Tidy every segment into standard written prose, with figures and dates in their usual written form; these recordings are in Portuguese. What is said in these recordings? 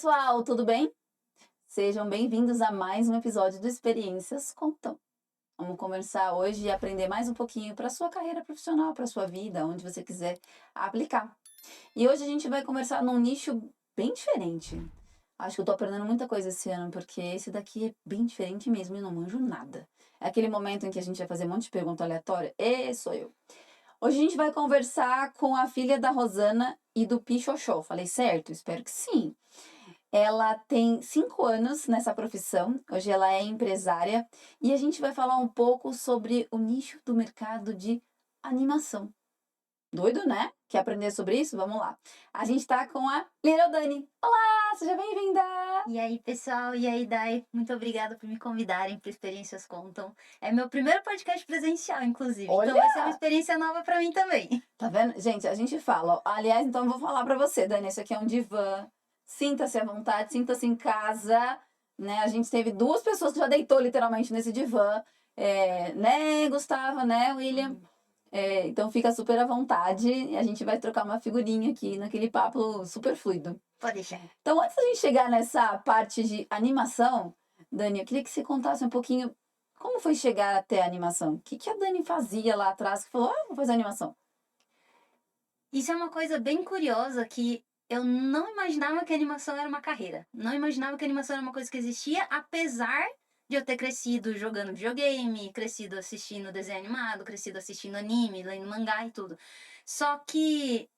pessoal, tudo bem? Sejam bem-vindos a mais um episódio do Experiências Contam. Vamos conversar hoje e aprender mais um pouquinho para sua carreira profissional, para sua vida, onde você quiser aplicar. E hoje a gente vai conversar num nicho bem diferente. Acho que eu tô aprendendo muita coisa esse ano, porque esse daqui é bem diferente mesmo e não manjo nada. É aquele momento em que a gente vai fazer um monte de pergunta aleatória. Sou eu. Hoje a gente vai conversar com a filha da Rosana e do Pichoxó. Falei certo? Espero que sim. Ela tem 5 anos nessa profissão, hoje ela é empresária e a gente vai falar um pouco sobre o nicho do mercado de animação. Doido, né? Quer aprender sobre isso? Vamos lá. A gente tá com a Little Dani. Olá, seja bem-vinda! E aí, pessoal, e aí, Dai, muito obrigada por me convidarem para Experiências Contam. É meu primeiro podcast presencial, inclusive, então vai ser uma Olha! experiência nova para mim também. Tá vendo? Gente, a gente fala. Aliás, então eu vou falar pra você, Dani, esse aqui é um divã. Sinta-se à vontade, sinta-se em casa, né? A gente teve 2 pessoas que já deitou literalmente nesse divã, né, Gustavo, né, William? Então fica super à vontade e a gente vai trocar uma figurinha aqui naquele papo super fluido. Pode deixar. Então, antes da gente chegar nessa parte de animação, Dani, eu queria que você contasse um pouquinho como foi chegar até a animação. O que que a Dani fazia lá atrás que falou, vou fazer animação? Isso é uma coisa bem curiosa que eu não imaginava que a animação era uma carreira. Não imaginava que a animação era uma coisa que existia, apesar de eu ter crescido jogando videogame, crescido assistindo desenho animado, crescido assistindo anime, lendo mangá e tudo. Só que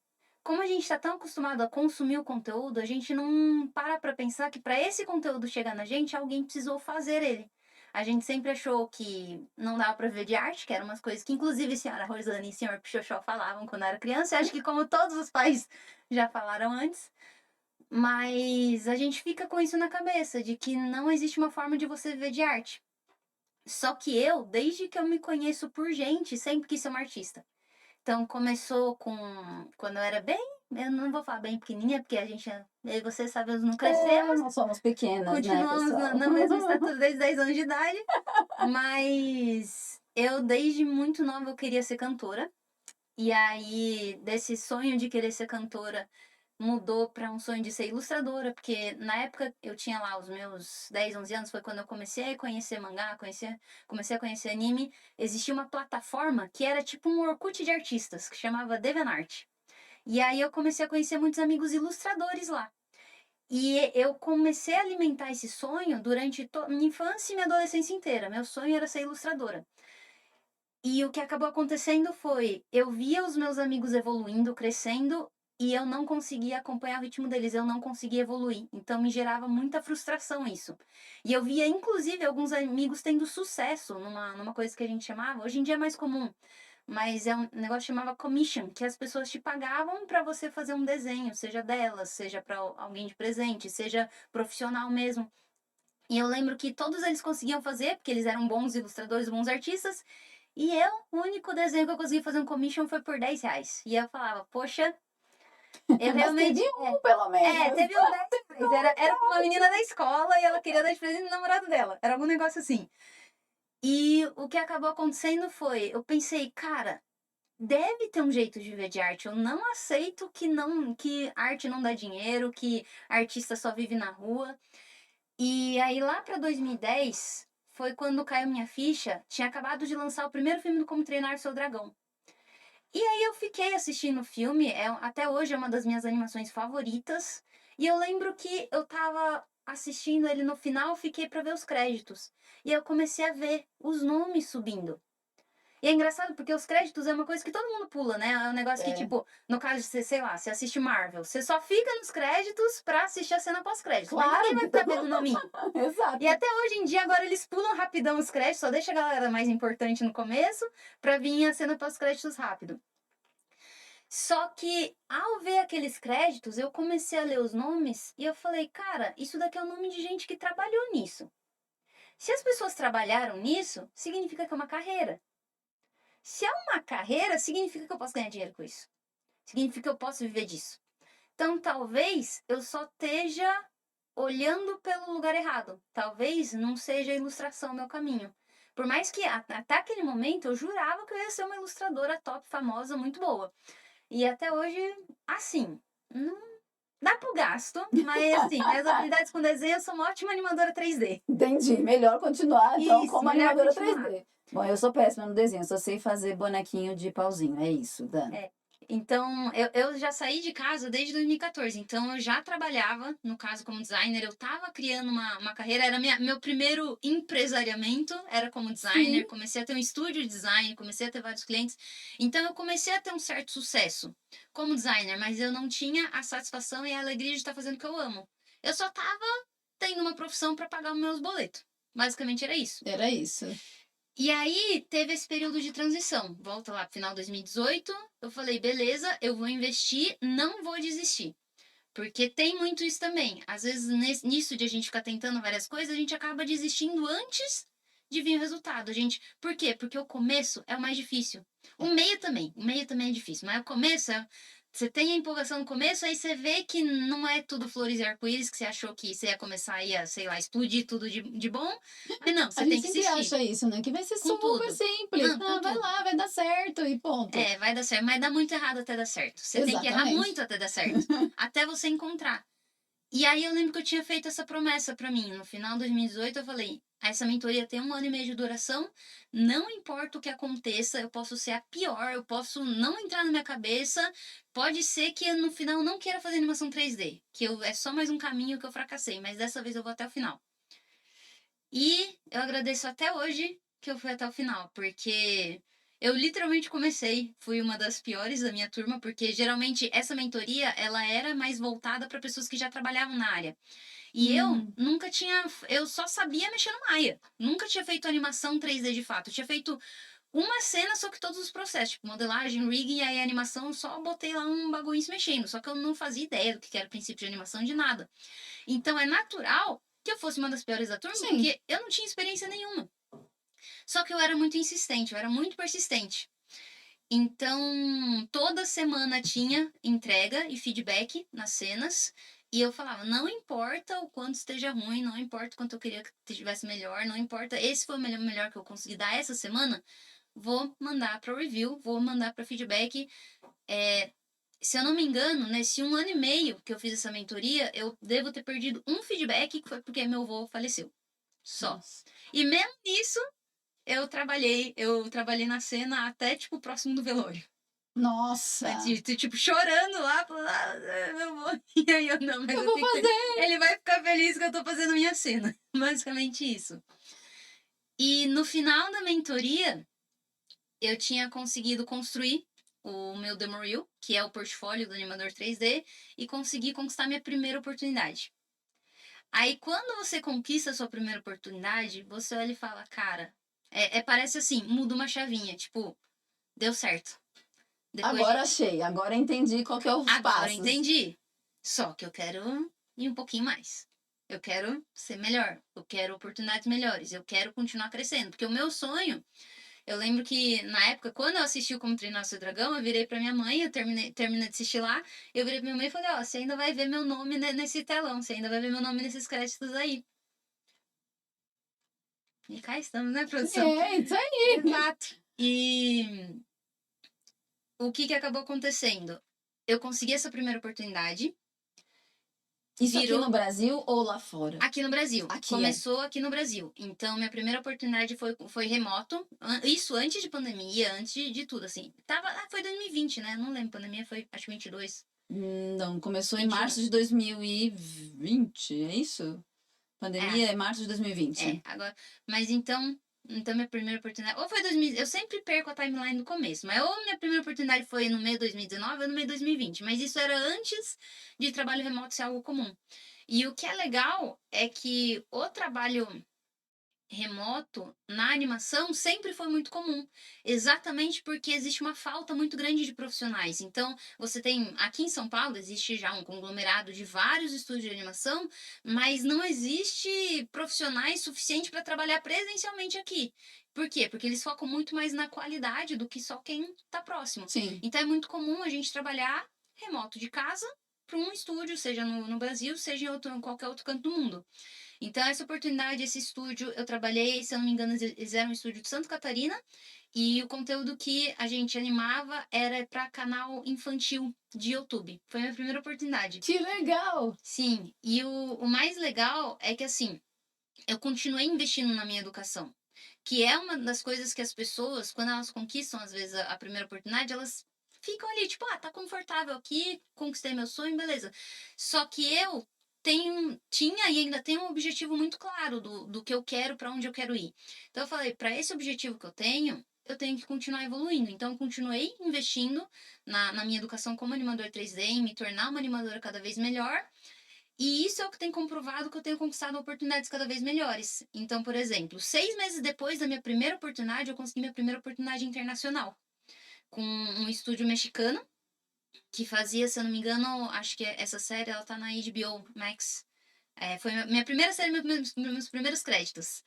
como a gente está tão acostumado a consumir o conteúdo, a gente não para para pensar que para esse conteúdo chegar na gente, alguém precisou fazer ele. A gente sempre achou que não dava para viver de arte, que eram umas coisas que inclusive a senhora Rosane e o senhor Pichoxó falavam quando eu era criança. Eu acho que como todos os pais já falaram antes. Mas a gente fica com isso na cabeça, de que não existe uma forma de você viver de arte. Só que eu, desde que eu me conheço por gente, sempre quis ser uma artista. Então começou com quando eu era bem, eu não vou falar bem pequenininha, porque a gente, eu e você sabemos, não crescemos, Nós somos pequenas, né, continuamos na, pessoal? na mesma estatura desde 10 anos de idade, mas eu desde muito nova eu queria ser cantora. E aí desse sonho de querer ser cantora mudou para um sonho de ser ilustradora, porque na época eu tinha lá os meus 10 11 anos, foi quando eu comecei a conhecer mangá, comecei a conhecer anime. Existia uma plataforma que era tipo um Orkut de artistas, que chamava DeviantArt. E aí eu comecei a conhecer muitos amigos ilustradores lá. E eu comecei a alimentar esse sonho durante minha infância e minha adolescência inteira. Meu sonho era ser ilustradora. E o que acabou acontecendo foi, eu via os meus amigos evoluindo, crescendo, e eu não conseguia acompanhar o ritmo deles, eu não conseguia evoluir. Então me gerava muita frustração isso. E eu via, inclusive, alguns amigos tendo sucesso numa coisa que a gente chamava, hoje em dia é mais comum, mas é um negócio que chamava commission, que as pessoas te pagavam para você fazer um desenho, seja delas, seja para alguém de presente, seja profissional mesmo. E eu lembro que todos eles conseguiam fazer, porque eles eram bons ilustradores, bons artistas, e eu, o único desenho que eu consegui fazer um commission foi por 10 reais. E eu falava, poxa, eu Mas teve realmente. um, pelo menos. Teve um 10 reais. Era uma menina da escola e ela queria dar de presente no namorado dela. Era algum negócio assim. E o que acabou acontecendo foi, eu pensei, cara, deve ter um jeito de viver de arte. Eu não aceito que arte não dá dinheiro, que artista só vive na rua. E aí lá para 2010 foi quando caiu minha ficha. Tinha acabado de lançar o primeiro filme do Como Treinar Seu Dragão. E aí eu fiquei assistindo o filme, até hoje é uma das minhas animações favoritas. E eu lembro que eu tava assistindo ele no final, fiquei para ver os créditos. E eu comecei a ver os nomes subindo. E é engraçado porque os créditos é uma coisa que todo mundo pula, né? É um negócio que, É, tipo, no caso de você, sei lá, você assiste Marvel, você só fica nos créditos pra assistir a cena pós-crédito. Mas ninguém claro vai que ficar vendo o nominho. E exato. até hoje em dia, agora eles pulam rapidão os créditos, só deixa a galera mais importante no começo pra vir a cena pós-créditos rápido. Só que ao ver aqueles créditos, eu comecei a ler os nomes e eu falei, cara, isso daqui é o nome de gente que trabalhou nisso. Se as pessoas trabalharam nisso, significa que é uma carreira. Se é uma carreira, significa que eu posso ganhar dinheiro com isso. Significa que eu posso viver disso. Então, talvez eu só esteja olhando pelo lugar errado. Talvez não seja a ilustração o meu caminho. Por mais que até aquele momento eu jurava que eu ia ser uma ilustradora top, famosa, muito boa. E até hoje, assim, não, Dá pro gasto, mas assim, minhas habilidades com desenho, eu sou uma ótima animadora 3D. Entendi. Melhor continuar, então, Isso, como melhor animadora continuar. 3D. Bom, eu sou péssima no desenho, só sei fazer bonequinho de pauzinho. É isso, Dan. É. Então, eu já saí de casa desde 2014, então eu já trabalhava, no caso, como designer, eu estava criando uma carreira, era meu primeiro empresariamento, era como designer, Sim, comecei a ter um estúdio de design, comecei a ter vários clientes, então eu comecei a ter um certo sucesso como designer, mas eu não tinha a satisfação e a alegria de estar fazendo o que eu amo. Eu só estava tendo uma profissão para pagar os meus boletos. Basicamente era isso. era isso. E aí teve esse período de transição. Volta lá, final de 2018, eu falei, beleza, eu vou investir, não vou desistir. Porque tem muito isso também. Às vezes, nisso de a gente ficar tentando várias coisas, a gente acaba desistindo antes de vir o resultado. Por quê? Porque o começo é o mais difícil. O meio também é difícil, mas o começo você tem a empolgação no começo, aí você vê que não é tudo flores e arco-íris, que você achou que você ia começar, ia, sei lá, explodir tudo de bom. Mas não, A você gente tem que sempre insistir. acha isso, né? Que vai ser Com super tudo. simples. Não, com Ah, vai tudo. lá, vai dar certo e ponto. É, vai dar certo, mas dá muito errado até dar certo. Você tem que errar Exatamente. muito até dar certo, até você encontrar. E aí eu lembro que eu tinha feito essa promessa pra mim. No final de 2018 eu falei: essa mentoria tem 1 ano e meio de duração, não importa o que aconteça, eu posso ser a pior, eu posso não entrar na minha cabeça, pode ser que eu, no final eu não queira fazer animação 3D, é só mais um caminho que eu fracassei, mas dessa vez eu vou até o final. E eu agradeço até hoje que eu fui até o final, porque eu literalmente comecei, fui uma das piores da minha turma, porque geralmente essa mentoria, ela era mais voltada para pessoas que já trabalhavam na área. E eu Hum, nunca tinha, eu só sabia mexer no Maya. Nunca tinha feito animação 3D de fato. Eu tinha feito uma cena, só que todos os processos, tipo modelagem, rigging, e aí a animação, eu só botei lá um bagulho se mexendo. Só que eu não fazia ideia do que era o princípio de animação de nada. Então é natural que eu fosse uma das piores da turma, sim. porque eu não tinha experiência nenhuma. Só que eu era muito insistente, eu era muito persistente. Então, toda semana tinha entrega e feedback nas cenas. E eu falava, não importa o quanto esteja ruim, não importa o quanto eu queria que estivesse melhor, não importa, esse foi o melhor que eu consegui dar essa semana, vou mandar para review, vou mandar para feedback. É, se eu não me engano, nesse 1 ano e meio que eu fiz essa mentoria, eu devo ter perdido um feedback, que foi porque meu avô faleceu. Só. Nossa. E mesmo nisso, eu trabalhei na cena até, tipo, próximo do velório. Nossa, Tipo, chorando lá, falando, meu avô. E aí eu, não, mas eu eu vou tenho que ter... fazer. Ele vai ficar feliz que eu tô fazendo minha cena. Basicamente isso. E no final da mentoria, eu tinha conseguido construir o meu demo reel, que é o portfólio do animador 3D, e consegui conquistar minha primeira oportunidade. Aí, quando você conquista a sua primeira oportunidade, você olha e fala, cara, parece assim, muda uma chavinha, tipo, deu certo. Depois Agora de... achei, agora entendi qual que é os Agora passos. entendi. Só que eu quero ir um pouquinho mais. Eu quero ser melhor. Eu quero oportunidades melhores. Eu quero continuar crescendo. Porque o meu sonho, eu lembro que na época, quando eu assisti o Como Treinar Seu Dragão, eu virei pra minha mãe, eu terminei de assistir lá, eu virei pra minha mãe e falei, ó, você ainda vai ver meu nome nesse telão, você ainda vai ver meu nome nesses créditos aí. E cá estamos, né, produção? É, isso aí. Exato. E o que acabou acontecendo? Eu consegui essa primeira oportunidade, Isso aqui no virou Brasil ou lá fora? aqui no Brasil. Aqui é. Começou aqui no Brasil. Então, minha primeira oportunidade foi remoto. Isso antes de pandemia, antes de tudo, assim. Foi 2020, né? Não lembro, pandemia foi, acho, 22, Não, começou em março 21. de 2020, é isso? É, Pandemia é março de 2020. agora. Mas então minha primeira oportunidade. Ou foi 2000, eu sempre perco a timeline do começo, mas ou minha primeira oportunidade foi no meio de 2019 ou no meio de 2020. Mas isso era antes de trabalho remoto ser algo comum. E o que é legal é que o trabalho remoto na animação sempre foi muito comum, exatamente porque existe uma falta muito grande de profissionais. Então, você tem aqui em São Paulo existe já um conglomerado de vários estúdios de animação, mas não existe profissionais suficiente para trabalhar presencialmente aqui. Por quê? Porque eles focam muito mais na qualidade do que só quem está próximo. Sim. Então é muito comum a gente trabalhar remoto de casa para um estúdio, seja no Brasil, seja em qualquer outro canto do mundo. Então, essa oportunidade, esse estúdio, eu trabalhei, se eu não me engano, eles eram um estúdio de Santa Catarina, e o conteúdo que a gente animava era para canal infantil de YouTube. Foi a minha primeira oportunidade. Que legal! Sim, e o mais legal é que, assim, eu continuei investindo na minha educação, que é uma das coisas que as pessoas, quando elas conquistam, às vezes, a primeira oportunidade, elas ficam ali, tipo, tá confortável aqui, conquistei meu sonho, beleza. Só que eu tinha e ainda tenho um objetivo muito claro do que eu quero, para onde eu quero ir. Então eu falei, para esse objetivo que eu tenho que continuar evoluindo. Então eu continuei investindo na minha educação como animador 3D, em me tornar uma animadora cada vez melhor, e isso é o que tem comprovado que eu tenho conquistado oportunidades cada vez melhores. Então, por exemplo, 6 meses depois da minha primeira oportunidade, eu consegui minha primeira oportunidade internacional com um estúdio mexicano que fazia, se eu não me engano, acho que essa série ela tá na HBO Max. Foi minha primeira série, meus primeiros créditos.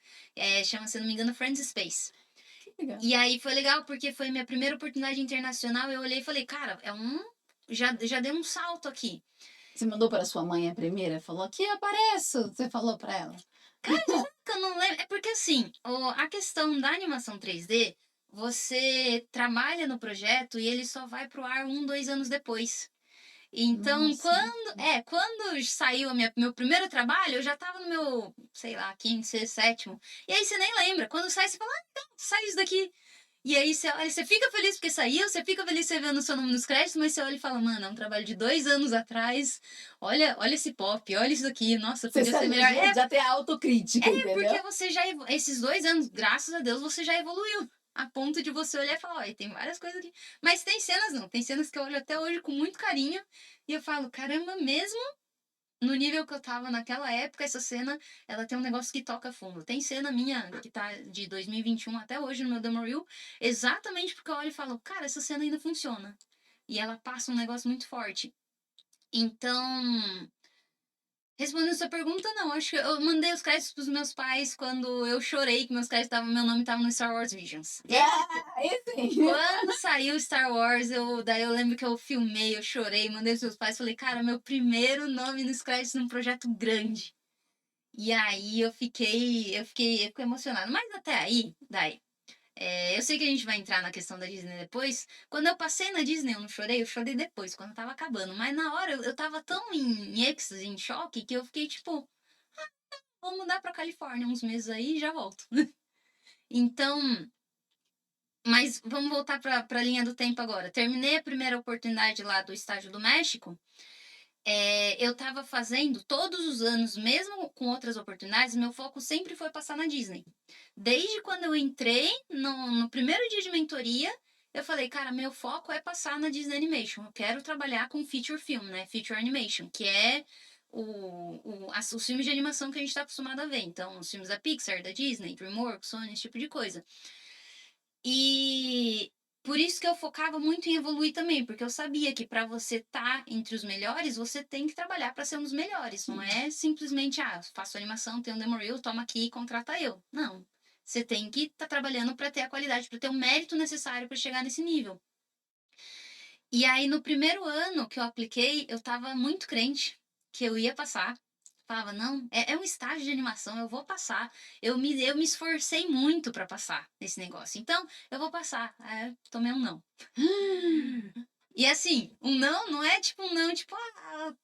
Chama, se eu não me engano, Friends Space. Que legal. E aí foi legal porque foi minha primeira oportunidade internacional. Eu olhei e falei, cara, já deu um salto aqui. Você mandou para sua mãe a primeira? Falou, aqui eu apareço. Você falou para ela. Que eu não lembro. É porque assim, a questão da animação 3D, você trabalha no projeto e ele só vai pro ar 1, 2 anos depois. Então, Nossa. quando saiu meu primeiro trabalho, eu já tava no meu, sei lá, quinto, sexto, sétimo. E aí você nem lembra. Quando sai, você fala, então, sai isso daqui. E aí você olha, você fica feliz porque saiu, você fica feliz você vendo o seu nome nos créditos, mas você olha e fala, mano, é um trabalho de 2 anos atrás. Olha esse pop, olha isso aqui, nossa, Você podia ser melhor. já tem a autocrítica, Porque entendeu? você já, esses 2 anos, graças a Deus, você já evoluiu. A ponto de você olhar e falar, olha, tem várias coisas aqui. Mas tem cenas não, tem cenas que eu olho até hoje com muito carinho e eu falo, caramba, mesmo no nível que eu tava naquela época, essa cena, ela tem um negócio que toca fundo. Tem cena minha que tá de 2021 até hoje no meu demo reel, exatamente porque eu olho e falo, cara, essa cena ainda funciona. E ela passa um negócio muito forte. Então, respondendo sua pergunta, não. Acho que eu mandei os créditos pros meus pais quando eu chorei que meu nome tava no Star Wars Visions. Aí sim. Quando saiu Star Wars, daí eu lembro que eu filmei, eu chorei, mandei pros meus pais, falei, cara, meu primeiro nome nos créditos num projeto grande. E aí eu fiquei emocionada. Mas até aí, eu sei que a gente vai entrar na questão da Disney depois. Quando eu passei na Disney, eu chorei depois, quando tava acabando. Mas na hora eu tava tão em êxtase, em choque, que eu fiquei tipo, vou mudar pra Califórnia uns meses aí e já volto. Então, mas vamos voltar pra linha do tempo agora. Terminei a primeira oportunidade lá do estágio do México. Eu tava fazendo todos os anos, mesmo com outras oportunidades, meu foco sempre foi passar na Disney. Desde quando eu entrei no primeiro dia de mentoria, eu falei, cara, meu foco é passar na Disney Animation. Eu quero trabalhar com feature film, né? Feature animation, que é os filmes de animação que a gente está acostumado a ver. Então, os filmes da Pixar, da Disney, DreamWorks, Sony, esse tipo de coisa. E por isso que eu focava muito em evoluir também, porque eu sabia que para você estar entre os melhores, você tem que trabalhar para ser um dos melhores. Não é simplesmente, faço animação, tenho um demo reel, toma aqui e contrata eu. Não. Você tem que estar trabalhando para ter a qualidade, para ter o mérito necessário para chegar nesse nível. E aí, no primeiro ano que eu apliquei, eu estava muito crente que eu ia passar. Falava, não, é um estágio de animação, eu vou passar. Eu me esforcei muito para passar nesse negócio. Então, eu vou passar. Aí, tomei um não. E assim, um não é tipo um não, tipo,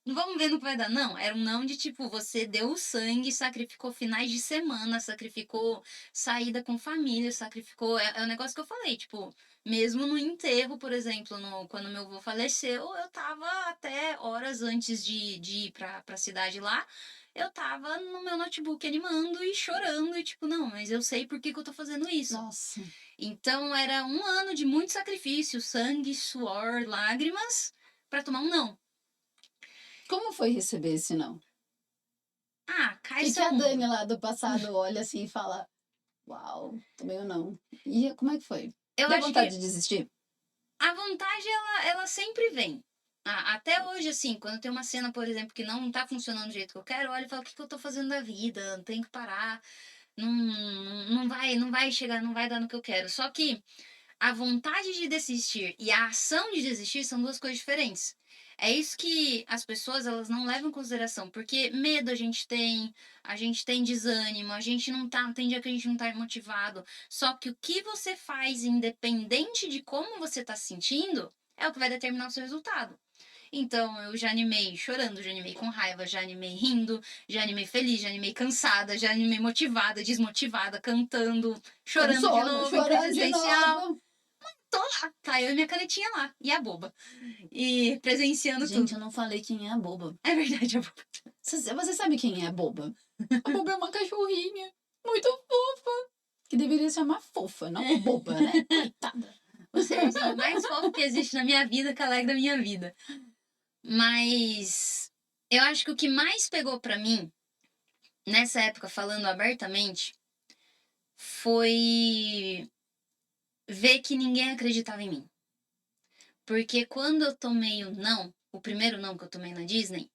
vamos ver no que vai dar. Não, era um não de tipo, você deu o sangue, sacrificou finais de semana, sacrificou saída com família, sacrificou. É o negócio que eu falei, tipo, mesmo no enterro, por exemplo, quando meu avô faleceu, eu tava até horas antes de ir pra cidade lá. Eu tava no meu notebook animando e chorando, e tipo, não, mas eu sei por que que eu tô fazendo isso. Nossa. Então era um ano de muito sacrifício, sangue, suor, lágrimas, para tomar um não. Como foi receber esse não? Cai Que seu a Dani mundo. lá do passado olha assim e fala, uau, também eu não. E como é que foi? Eu Deu acho vontade que de desistir? a vontade, ela sempre vem. Até hoje, assim, quando tem uma cena, por exemplo, que não tá funcionando do jeito que eu quero, eu olho e falo, o que que eu tô fazendo da vida? Tenho que parar. Não vai chegar, não vai dar no que eu quero. Só que a vontade de desistir e a ação de desistir são duas coisas diferentes. É isso que as pessoas elas não levam em consideração, porque medo a gente tem desânimo, a gente não tá, tem dia que a gente não tá motivado. Só que o que você faz, independente de como você tá se sentindo, é o que vai determinar o seu resultado. Então, eu já animei chorando, já animei com raiva, já animei rindo, já animei feliz, já animei cansada, já animei motivada, desmotivada, cantando, Com chorando de sono, novo, em crise chorando de existencial. novo. Tô lá, tá eu e minha canetinha lá, e a boba. E presenciando Gente, tudo. eu não falei quem é a boba. É verdade, a boba. Você sabe quem é a boba? A boba é uma cachorrinha muito fofa. Que deveria se chamar fofa, não boba, né? Coitada. O serzinho mais fofo que existe na minha vida, que alegra a minha vida. Mas eu acho que o que mais pegou pra mim, nessa época, falando abertamente, foi ver que ninguém acreditava em mim. Porque quando eu tomei o não, o primeiro não que eu tomei na Disney,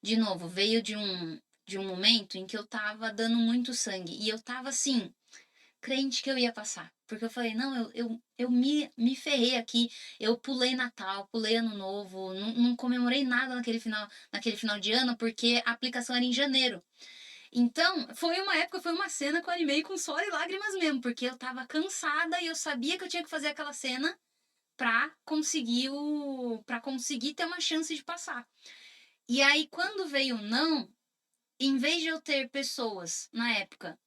de novo, veio de um momento em que eu tava dando muito sangue. E eu tava assim, crente que eu ia passar. Porque eu falei, não, eu me ferrei aqui. Eu pulei Natal, pulei Ano Novo, não comemorei nada naquele final de ano, porque a aplicação era em janeiro. Então, foi uma época, foi uma cena que eu animei com suor e lágrimas mesmo, porque eu tava cansada e eu sabia que eu tinha que fazer aquela cena para conseguir ter uma chance de passar. E aí quando veio o não, em vez de eu ter pessoas na época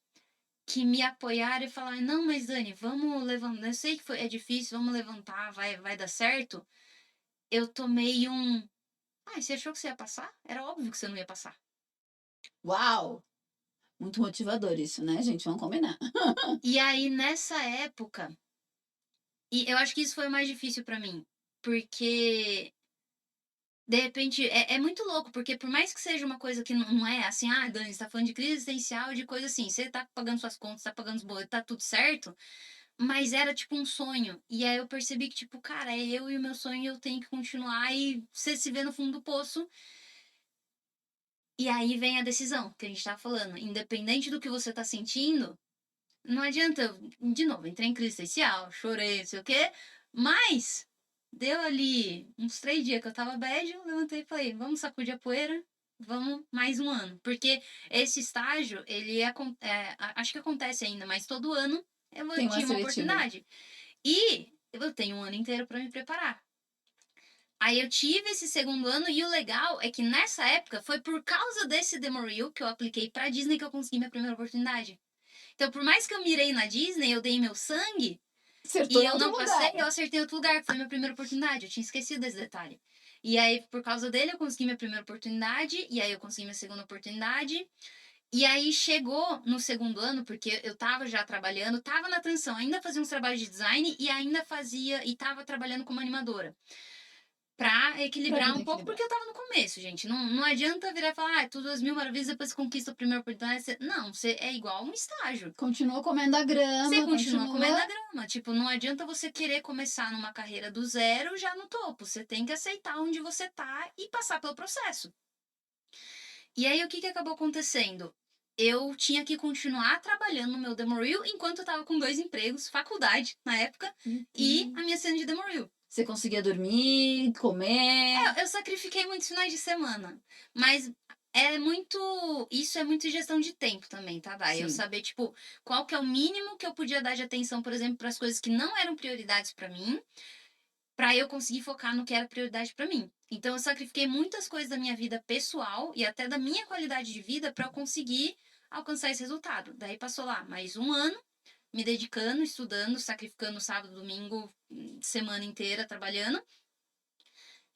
que me apoiaram e falaram: "Não, mas Dani, vamos levantar, eu sei que é difícil, vamos levantar, vai dar certo". Eu tomei um: "Ah, você achou que você ia passar? Era óbvio que você não ia passar". Uau! Muito motivador isso, né, gente? Vamos combinar. E aí nessa época, e eu acho que isso foi o mais difícil para mim, porque de repente, é muito louco, porque por mais que seja uma coisa que não é assim, ah, Dani, você tá falando de crise existencial, de coisa assim, você tá pagando suas contas, tá pagando os boletos, tá tudo certo, mas era tipo um sonho. E aí eu percebi que, tipo, cara, é eu e o meu sonho, eu tenho que continuar e você se vê no fundo do poço. E aí vem a decisão que a gente tá falando. Independente do que você tá sentindo, não adianta, de novo, entrei em crise existencial, chorei, não sei o quê, mas deu ali uns 3 dias que eu tava bad, eu levantei e falei, vamos sacudir a poeira, vamos mais um ano. Porque esse estágio, ele acho que acontece ainda, mas todo ano Tem eu uma tinha uma seletiva. oportunidade. E eu tenho um ano inteiro para me preparar. Aí eu tive esse segundo ano e o legal é que nessa época foi por causa desse Demo Reel que eu apliquei pra Disney que eu consegui minha primeira oportunidade. Então, por mais que eu mirei na Disney, eu dei meu sangue Acertou e em eu outro não passei, lugar. eu acertei outro lugar, que foi minha primeira oportunidade. Eu tinha esquecido desse detalhe. E aí, por causa dele, eu consegui minha primeira oportunidade, e aí eu consegui minha segunda oportunidade. E aí chegou no segundo ano, porque eu tava já trabalhando, tava na transição, ainda fazia uns trabalhos de design e ainda fazia, e tava trabalhando como animadora. Pra Pra equilibrar poder um pouco, equilibrar. porque eu tava no começo, gente. Não adianta virar e falar, ah, tudo as mil maravilhas, depois você conquista a primeira oportunidade. Não, você é igual um estágio. Continua comendo a Você grama, continua comendo continua. a grama. Tipo, não adianta você querer começar numa carreira do zero já no topo. Você tem que aceitar onde você tá e passar pelo processo. E aí, o que acabou acontecendo? Eu tinha que continuar trabalhando no meu Demo Reel enquanto eu tava com 2 empregos, faculdade na época, e a minha cena de Demo Reel. Você conseguia dormir, comer. Eu sacrifiquei muitos finais de semana, mas é muito. Isso é muito gestão de tempo também, tá, Dai? Eu Sim. saber, tipo, qual que é o mínimo que eu podia dar de atenção, por exemplo, para as coisas que não eram prioridades para mim, para eu conseguir focar no que era prioridade para mim. Então, eu sacrifiquei muitas coisas da minha vida pessoal e até da minha qualidade de vida para eu conseguir alcançar esse resultado. Daí passou lá mais um ano me dedicando, estudando, sacrificando sábado, domingo, semana inteira trabalhando.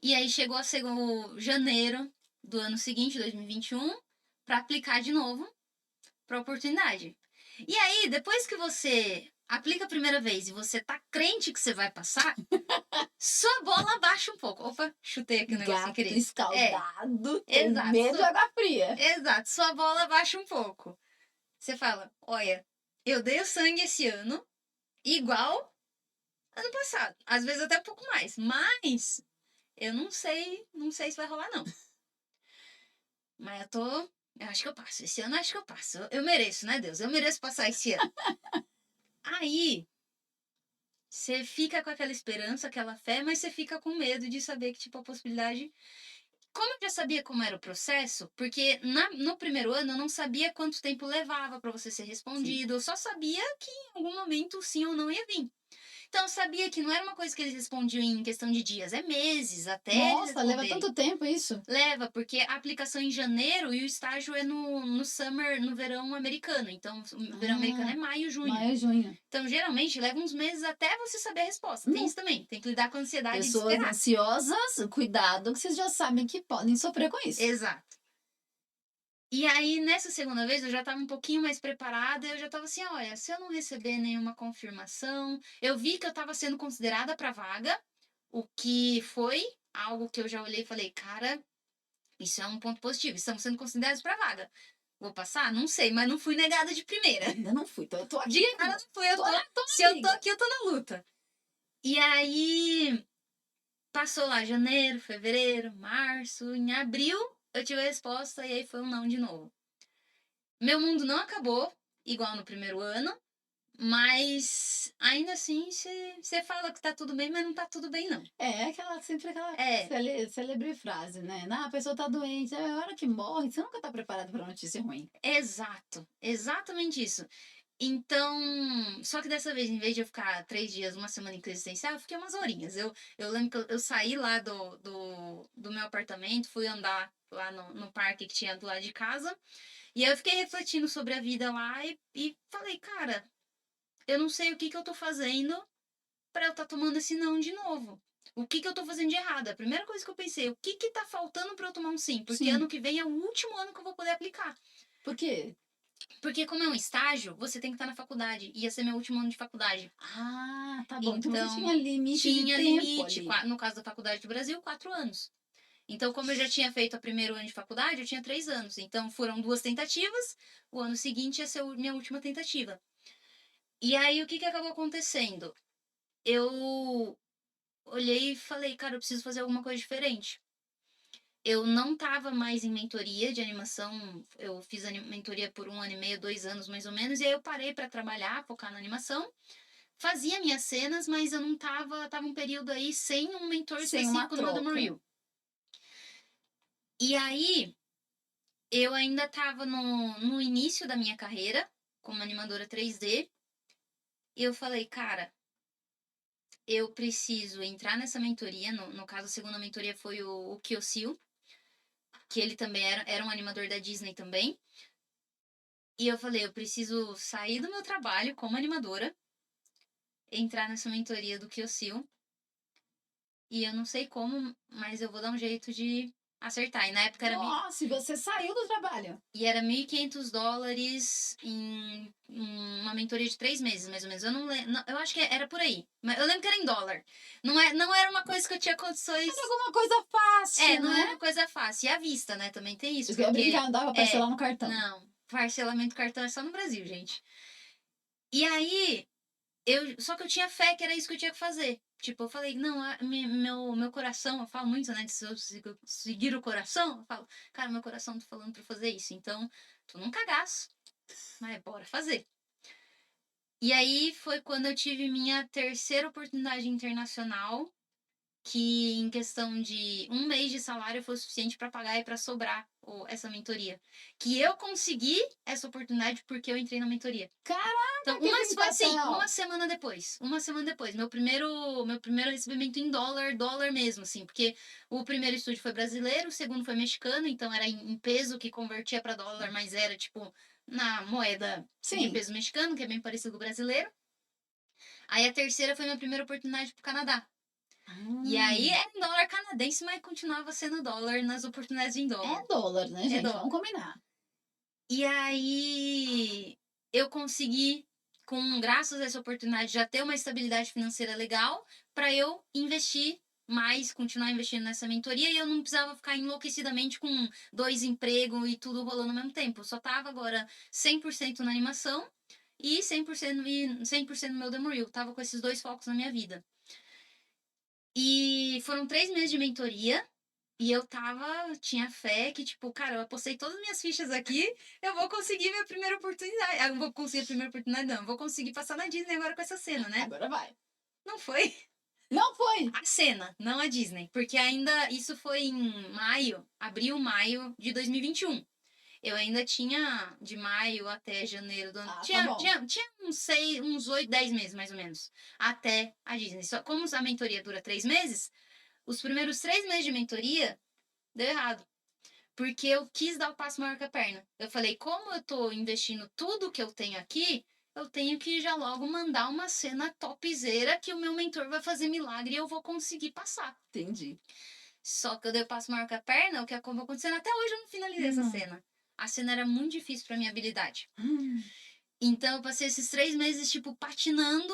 E aí chegou a ser o janeiro do ano seguinte, 2021, para aplicar de novo para oportunidade. E aí, depois que você aplica a primeira vez e você tá crente que você vai passar, sua bola baixa um pouco. Opa, chutei aqui o negócio sem Gato querer. É, escaldado tem exato. medo de água fria. Exato, sua bola baixa um pouco. Você fala, olha, eu dei o sangue esse ano, igual ano passado. Às vezes até um pouco mais. Mas eu não sei se vai rolar, não. Mas eu acho que eu passo. Esse ano eu acho que eu passo. Eu mereço, né, Deus? Eu mereço passar esse ano. Aí, Você fica com aquela esperança, aquela fé, mas você fica com medo de saber que, tipo, a possibilidade. Como eu já sabia como era o processo, porque no primeiro ano eu não sabia quanto tempo levava para você ser Sim. respondido, eu só sabia que em algum momento sim ou não ia vir. Então eu sabia que não era uma coisa que eles respondiam em questão de dias, é meses até eles Nossa, leva responderem. tanto tempo isso? Leva, porque a aplicação é em janeiro e o estágio é no summer, no verão americano. Então, o verão americano é Ah, maio, junho. maio, junho. Então, geralmente, leva uns meses até você saber a resposta. Tem Não. isso também. Tem que lidar com a ansiedade de Pessoas esperar. ansiosas, cuidado, que vocês já sabem que podem sofrer com isso. Exato. E aí, nessa segunda vez, eu já estava um pouquinho mais preparada. Eu já estava assim: olha, se eu não receber nenhuma confirmação. Eu vi que eu estava sendo considerada para vaga, o que foi algo que eu já olhei e falei: cara, isso é um ponto positivo. Estamos sendo considerados para vaga. Vou passar? Não sei, mas não fui negada de primeira. Ainda não fui, então eu tô De aqui. cara não fui, eu Tô tô. na Se eu tô amiga. aqui, eu tô na luta. E aí, passou lá janeiro, fevereiro, março, em abril, eu tive a resposta e aí foi um não de novo. Meu mundo não acabou, igual no primeiro ano, mas ainda assim você fala que tá tudo bem, mas não tá tudo bem, não. É aquela, sempre aquela É, célebre frase, né? Ah, a pessoa tá doente, é a hora que morre, você nunca tá preparado pra notícia ruim. exato, exatamente isso. Então, só que dessa vez, em vez de eu ficar 3 dias, uma semana em crise existencial, eu fiquei umas horinhas. Eu lembro que eu saí lá do meu apartamento, fui andar lá no parque que tinha do lado de casa, e aí eu fiquei refletindo sobre a vida lá e falei, cara, eu não sei o que eu tô fazendo pra eu estar tomando esse não de novo. O que eu tô fazendo de errado? A primeira coisa que eu pensei, o que tá faltando pra eu tomar um sim? Porque Sim. ano que vem é o último ano que eu vou poder aplicar. Por quê? Porque como é um estágio, você tem que estar na faculdade. Ia ser meu último ano de faculdade. Ah, tá bom. Então você Então, tinha limite de tinha tempo limite, ali. no caso da faculdade do Brasil, 4 anos. Então, como eu já tinha feito o primeiro ano de faculdade, eu tinha 3 anos. Então, foram 2 tentativas. O ano seguinte ia ser a minha última tentativa. E aí, o que acabou acontecendo? Eu olhei e falei, cara, eu preciso fazer alguma coisa diferente. Eu não estava mais em mentoria de animação. Eu fiz mentoria por 1 ano e meio, 2 anos mais ou menos. E aí eu parei para trabalhar, focar na animação. Fazia minhas cenas, mas eu não tava um período aí sem um mentor Sem uma específico no meu Demo troca. Reel. E aí, eu ainda tava no início da minha carreira como animadora 3D. E eu falei, cara, eu preciso entrar nessa mentoria. No caso, a segunda mentoria foi o Kyosil, que ele também era um animador da Disney também. E eu falei, eu preciso sair do meu trabalho como animadora, entrar nessa mentoria do Kyosil. E eu não sei como, mas eu vou dar um jeito de acertar. E na época era Nossa, e você saiu do trabalho. e era US$ 1.500 em uma mentoria de 3 meses, mais ou menos. Eu não lembro. Eu acho que era por aí. Mas eu lembro que era em dólar. Não era uma coisa que eu tinha condições. Era alguma coisa fácil, Não era né? uma coisa fácil. E à vista, né? Também tem isso. Isso que eu ia Porque. brincar, não dava pra parcelar no cartão. Não. Parcelamento cartão é só no Brasil, gente. E aí, só que eu tinha fé que era isso que eu tinha que fazer. Tipo, eu falei, não, meu coração, eu falo muito, né, de se eu seguir o coração, eu falo, cara, meu coração tá falando pra eu fazer isso, então, tô num cagaço, mas bora fazer. E aí foi quando eu tive minha terceira oportunidade internacional, que em questão de 1 mês de salário foi o suficiente para pagar e para sobrar essa mentoria. Que eu consegui essa oportunidade porque eu entrei na mentoria. Então, Caraca, que foi assim, uma sensação! semana depois. Uma semana depois. Meu primeiro recebimento em dólar mesmo, assim. Porque o primeiro estúdio foi brasileiro, o segundo foi mexicano, então era em peso que convertia para dólar, mas era tipo na moeda de Sim. peso mexicano, que é bem parecido com o brasileiro. Aí a terceira foi minha primeira oportunidade pro Canadá. E aí Ah, era em dólar canadense, mas continuava sendo dólar nas oportunidades em dólar. é dólar, né, É gente? Vamos dólar. combinar. E aí eu consegui, graças a essa oportunidade, já ter uma estabilidade financeira legal para eu investir mais, continuar investindo nessa mentoria e eu não precisava ficar enlouquecidamente com 2 empregos e tudo rolando ao mesmo tempo. Eu só tava agora 100% na animação e 100% no meu Demo Reel. Tava com esses dois focos na minha vida. E foram 3 meses de mentoria. E eu tinha fé que, tipo, cara, eu apostei todas as minhas fichas aqui, eu vou conseguir minha primeira oportunidade. Eu não vou conseguir a primeira oportunidade, não. Eu vou conseguir passar na Disney agora com essa cena, né? Agora vai. foi Não foi? a cena, não a Disney. Porque ainda, isso foi em abril, maio de 2021. Eu ainda tinha de maio até janeiro do ano. Ah, tá Tinha, bom. tinha, tinha uns 6, uns 8, 10 meses, mais ou menos. Até a Disney. Só como a mentoria dura 3 meses, os primeiros 3 meses de mentoria deu errado. Porque eu quis dar o passo maior que a perna. Eu falei, como eu tô investindo tudo que eu tenho aqui, eu tenho que já logo mandar uma cena topzera que o meu mentor vai fazer milagre e eu vou conseguir passar. Entendi. Só que eu dei o passo maior que a perna, o que acabou acontecendo, até hoje eu não finalizei essa Não. cena. A cena era muito difícil pra minha habilidade. Hum, Então eu passei esses 3 meses, tipo, patinando,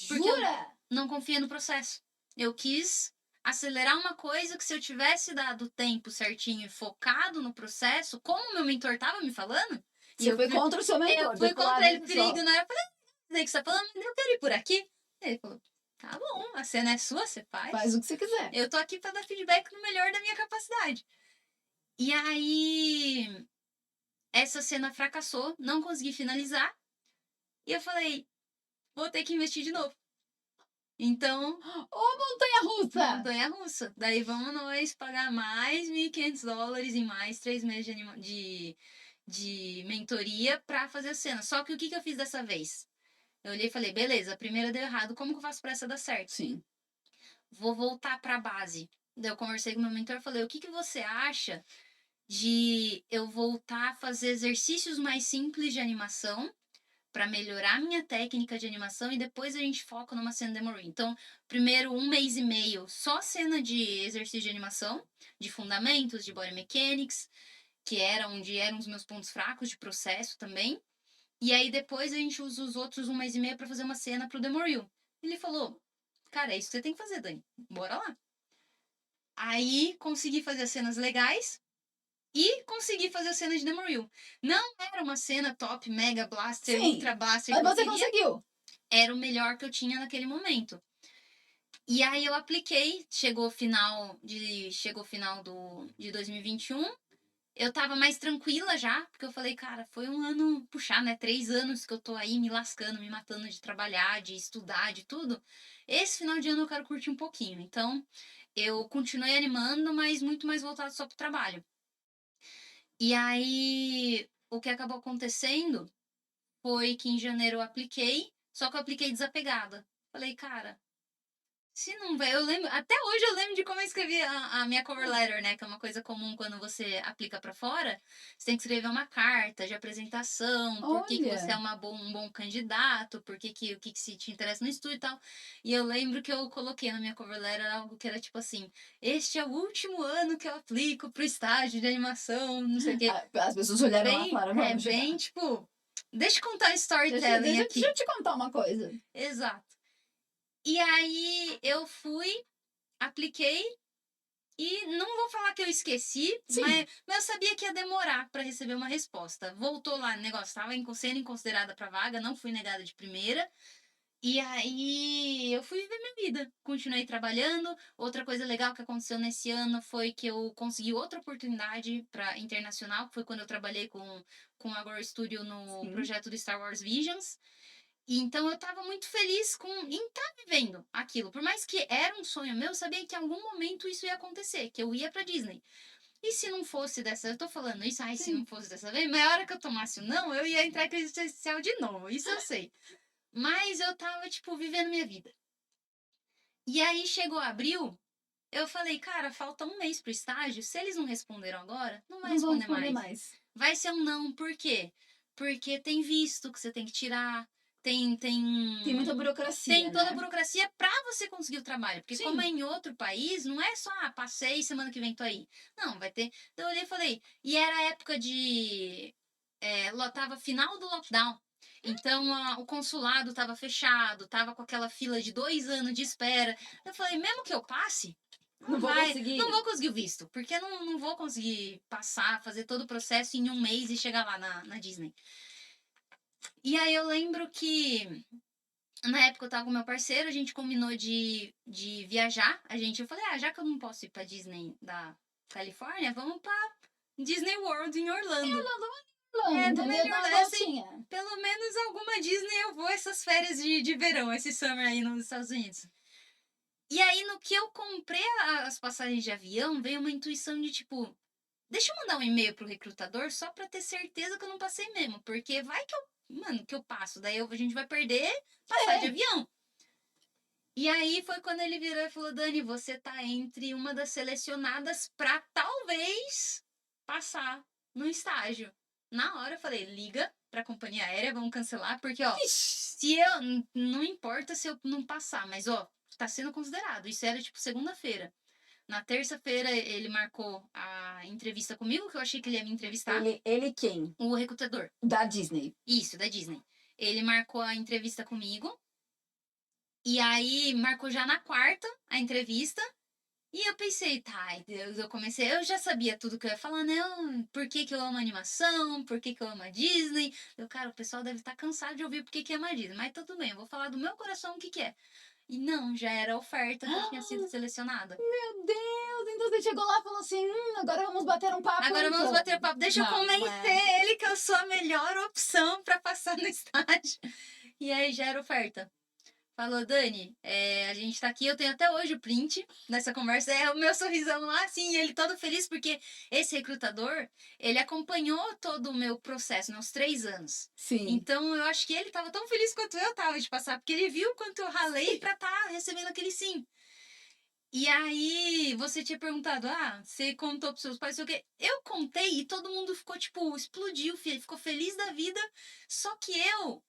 porque eu Jura? não confiei no processo. Eu quis acelerar uma coisa que se eu tivesse dado o tempo certinho e focado no processo, como meu mentor tava me falando, e Você foi contra o seu mentor, eu fui deu pro lado contra ele pessoal. perigo, né? Eu falei, sei que você tá falando, mas eu quero ir por aqui. Ele falou, tá bom, a cena é sua, você faz. Faz o que você quiser. Eu tô aqui pra dar feedback no melhor da minha capacidade. E aí, essa cena fracassou, não consegui finalizar. E eu falei, vou ter que investir de novo. Então, Ô, montanha-russa! montanha-russa. Daí vamos nós pagar mais $1.500 e mais 3 meses de mentoria pra fazer a cena. Só que o que eu fiz dessa vez? Eu olhei e falei, beleza, a primeira deu errado, como que eu faço pra essa dar certo? Sim. Vou voltar pra base. Daí eu conversei com meu mentor e falei, o que você acha de eu voltar a fazer exercícios mais simples de animação para melhorar minha técnica de animação e depois a gente foca numa cena demo reel. Então, primeiro 1 mês e meio só cena de exercício de animação, de fundamentos, de body mechanics, que era onde eram os meus pontos fracos de processo também. E aí depois a gente usa os outros 1 mês e meio para fazer uma cena pro demo reel. Ele falou, cara, é isso que você tem que fazer, Dani. Bora lá. Aí consegui fazer as cenas legais, e consegui fazer a cena de demo reel. Não era uma cena top, mega blaster, Sim, ultra blaster mas que eu você queria. conseguiu. Era o melhor que eu tinha naquele momento. E aí eu apliquei, chegou o final de 2021. Eu tava mais tranquila já, porque eu falei, cara, foi um ano puxar, né? 3 anos que eu tô aí me lascando, me matando de trabalhar, de estudar, de tudo. Esse final de ano eu quero curtir um pouquinho. Então, eu continuei animando, mas muito mais voltado só pro trabalho. E aí, o que acabou acontecendo foi que em janeiro eu apliquei, só que eu apliquei desapegada. Falei, cara, se não vai, eu lembro, até hoje eu lembro de como eu escrevi a minha cover letter, né? Que é uma coisa comum quando você aplica pra fora. Você tem que escrever uma carta de apresentação, por que você é Olha, um bom candidato, o que se te interessa no estudo e tal. E eu lembro que eu coloquei na minha cover letter algo que era tipo assim: este é o último ano que eu aplico pro estágio de animação, não sei o quê. as pessoas olharam lá e Bem, falaram, vamos chegar. bem, tipo, deixa eu contar um Deixa, storytelling deixa, deixa eu aqui. te contar uma coisa. Exato. E aí eu fui, apliquei e não vou falar que eu esqueci, Sim, mas eu sabia que ia demorar para receber uma resposta. Voltou lá, o negócio estava sendo considerada para vaga, não fui negada de primeira. E aí eu fui viver minha vida, continuei trabalhando. Outra coisa legal que aconteceu nesse ano foi que eu consegui outra oportunidade para internacional, que foi quando eu trabalhei com a Agora Studio no sim. projeto do Star Wars Visions. E então eu estava muito feliz em estar vivendo aquilo. Por mais que era um sonho meu, eu sabia que em algum momento isso ia acontecer, que eu ia para Disney. E se não fosse dessa, eu tô falando isso, ai, se não Sim. fosse dessa vez, mas a hora que eu tomasse o não, eu ia entrar em crise existencial de novo, isso eu sei. Mas eu tava, tipo, vivendo minha vida. E aí chegou abril, eu falei, cara, falta 1 mês pro estágio. Se eles não responderam agora, não vai Não vou responder responder mais. mais. Vai ser um não, por quê? Porque tem visto que você tem que tirar, Tem muita burocracia, tem toda a né? burocracia pra você conseguir o trabalho. Porque como é Sim. em outro país, não é só, passei, semana que vem tô aí. Não, vai ter. Então eu olhei e falei, e era época de. Tava final do lockdown. Então o consulado estava fechado, tava com aquela fila de 2 anos de espera. Eu falei, mesmo que eu passe, Não vou não conseguir. vou conseguir o visto, porque não vou conseguir passar, fazer todo o processo em 1 mês e chegar lá na Disney. E aí eu lembro que na época eu tava com meu parceiro, a gente combinou de viajar. Eu falei, já que eu não posso ir pra Disney da Califórnia, vamos pra Disney World em Orlando. Plano, Vamos entendeu? em Dá uma Orlando, assim, voltinha. pelo menos alguma Disney eu vou essas férias de verão, esse summer aí nos Estados Unidos. E aí, no que eu comprei as passagens de avião, veio uma intuição de tipo, deixa eu mandar um e-mail pro recrutador só pra ter certeza que eu não passei mesmo. Porque vai que mano, que eu passo. Daí a gente vai perder passagem de É. avião. E aí foi quando ele virou e falou, Dani, você tá entre uma das selecionadas pra talvez passar no estágio. Na hora eu falei, liga pra companhia aérea, vamos cancelar, porque ó, Ixi. se eu, não importa se eu não passar, mas ó, tá sendo considerado. Isso era tipo segunda-feira. Na terça-feira ele marcou a entrevista comigo, que eu achei que ele ia me entrevistar, Ele quem? o recrutador. Da Disney. Isso, da Disney. Ele marcou a entrevista comigo. E aí marcou já na quarta a entrevista. E eu pensei, tá, eu comecei, eu já sabia tudo que eu ia falar, né? Por que que eu amo animação, por que que eu amo a Disney. Eu, cara, o pessoal deve estar cansado de ouvir por que que ama a Disney, mas tudo bem, eu vou falar do meu coração o que que é. E não, já era a oferta que eu tinha sido selecionada. Meu Deus! Então você chegou lá e falou assim: agora vamos bater um papo. Agora vamos então." bater papo, deixa eu Não, convencer ele que eu sou a melhor opção pra passar no estágio. E aí já era oferta. Falou, Dani, a gente tá aqui, eu tenho até hoje o print dessa conversa, é o meu sorrisão lá, assim, ele todo feliz, porque esse recrutador, ele acompanhou todo o meu processo, né, uns 3 anos. Sim. Então, eu acho que ele tava tão feliz quanto eu tava de passar, porque ele viu quanto eu ralei pra tá recebendo aquele sim. E aí, você tinha perguntado, você contou pros seus pais, sei o quê? Eu contei e todo mundo ficou, tipo, explodiu, ficou feliz da vida, só que eu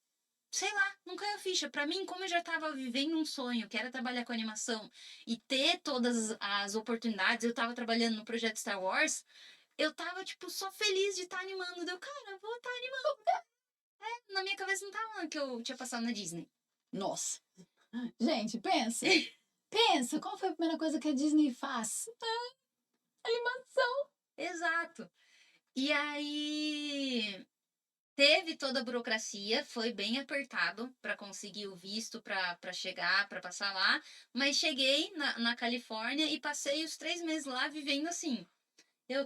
sei lá, não caiu a ficha. Pra mim, como eu já tava vivendo um sonho, que era trabalhar com animação e ter todas as oportunidades, eu tava trabalhando no projeto Star Wars, eu tava, tipo, só feliz de estar animando. Deu, cara, vou estar animando. Na minha cabeça não tava que eu tinha passado na Disney. Nossa. Gente, pensa. Pensa, qual foi a primeira coisa que a Disney faz? Animação. Exato. E aí teve toda a burocracia, foi bem apertado para conseguir o visto para chegar, para passar lá, mas cheguei na Califórnia e passei os 3 meses lá vivendo assim.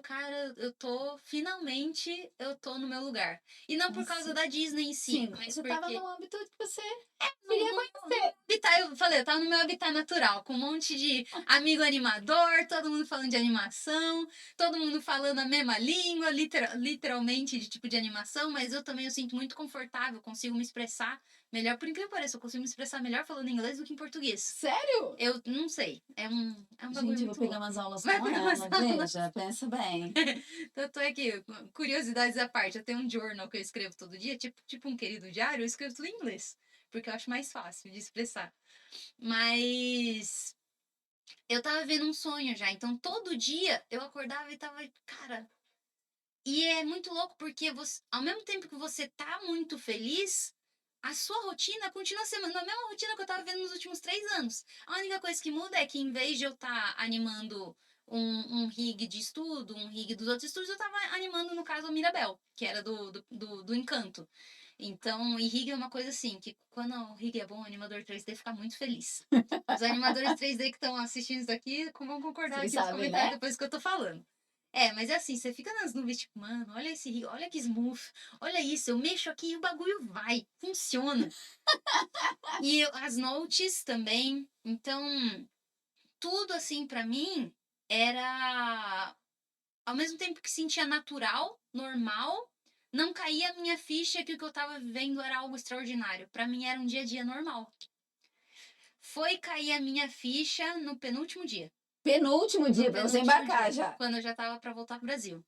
Cara, finalmente, eu tô no meu lugar. E não por causa Nossa. da Disney em si, Sim, mas você tava porque num âmbito que você no, queria no, conhecer. habitat, eu falei, eu tava no meu habitat natural, com um monte de amigo animador, todo mundo falando de animação, todo mundo falando a mesma língua, literalmente de tipo de animação, mas eu também eu sinto muito confortável, consigo me expressar melhor, por incrível que pareça, eu consigo me expressar melhor falando inglês do que em português. Sério? Eu não sei, é um bagulho Gente, eu vou muito pegar louco. umas aulas Vai com pegar umas ela, aulas. veja, pensa bem. Então, eu tô aqui, curiosidades à parte. Eu tenho um journal que eu escrevo todo dia, tipo um querido diário, eu escrevo tudo em inglês, porque eu acho mais fácil de expressar. Mas eu tava vendo um sonho já, então todo dia eu acordava e tava, cara. E é muito louco porque ao mesmo tempo que você tá muito feliz, a sua rotina continua sendo a mesma rotina que eu tava vendo nos últimos 3 anos. A única coisa que muda é que em vez de eu estar animando um rig de estudo, um rig dos outros estudos, eu tava animando, no caso, a Mirabel, que era do Encanto. Então, e rig é uma coisa assim, que quando o rig é bom, o animador 3D fica muito feliz. Os animadores 3D que estão assistindo isso aqui vão concordar Vocês aqui nos sabem, comentários né? depois que eu tô falando. Mas é assim, você fica nas nuvens, tipo, mano, olha esse rig, olha que smooth, olha isso, eu mexo aqui e o bagulho vai, funciona. E as notes também. Então, tudo assim pra mim era ao mesmo tempo que sentia natural, normal, não caía a minha ficha que o que eu tava vivendo era algo extraordinário. Pra mim era um dia a dia normal. Foi cair a minha ficha no penúltimo dia. Penúltimo dia No pra você penúltimo embarcar dia, já. quando eu já tava pra voltar pro Brasil.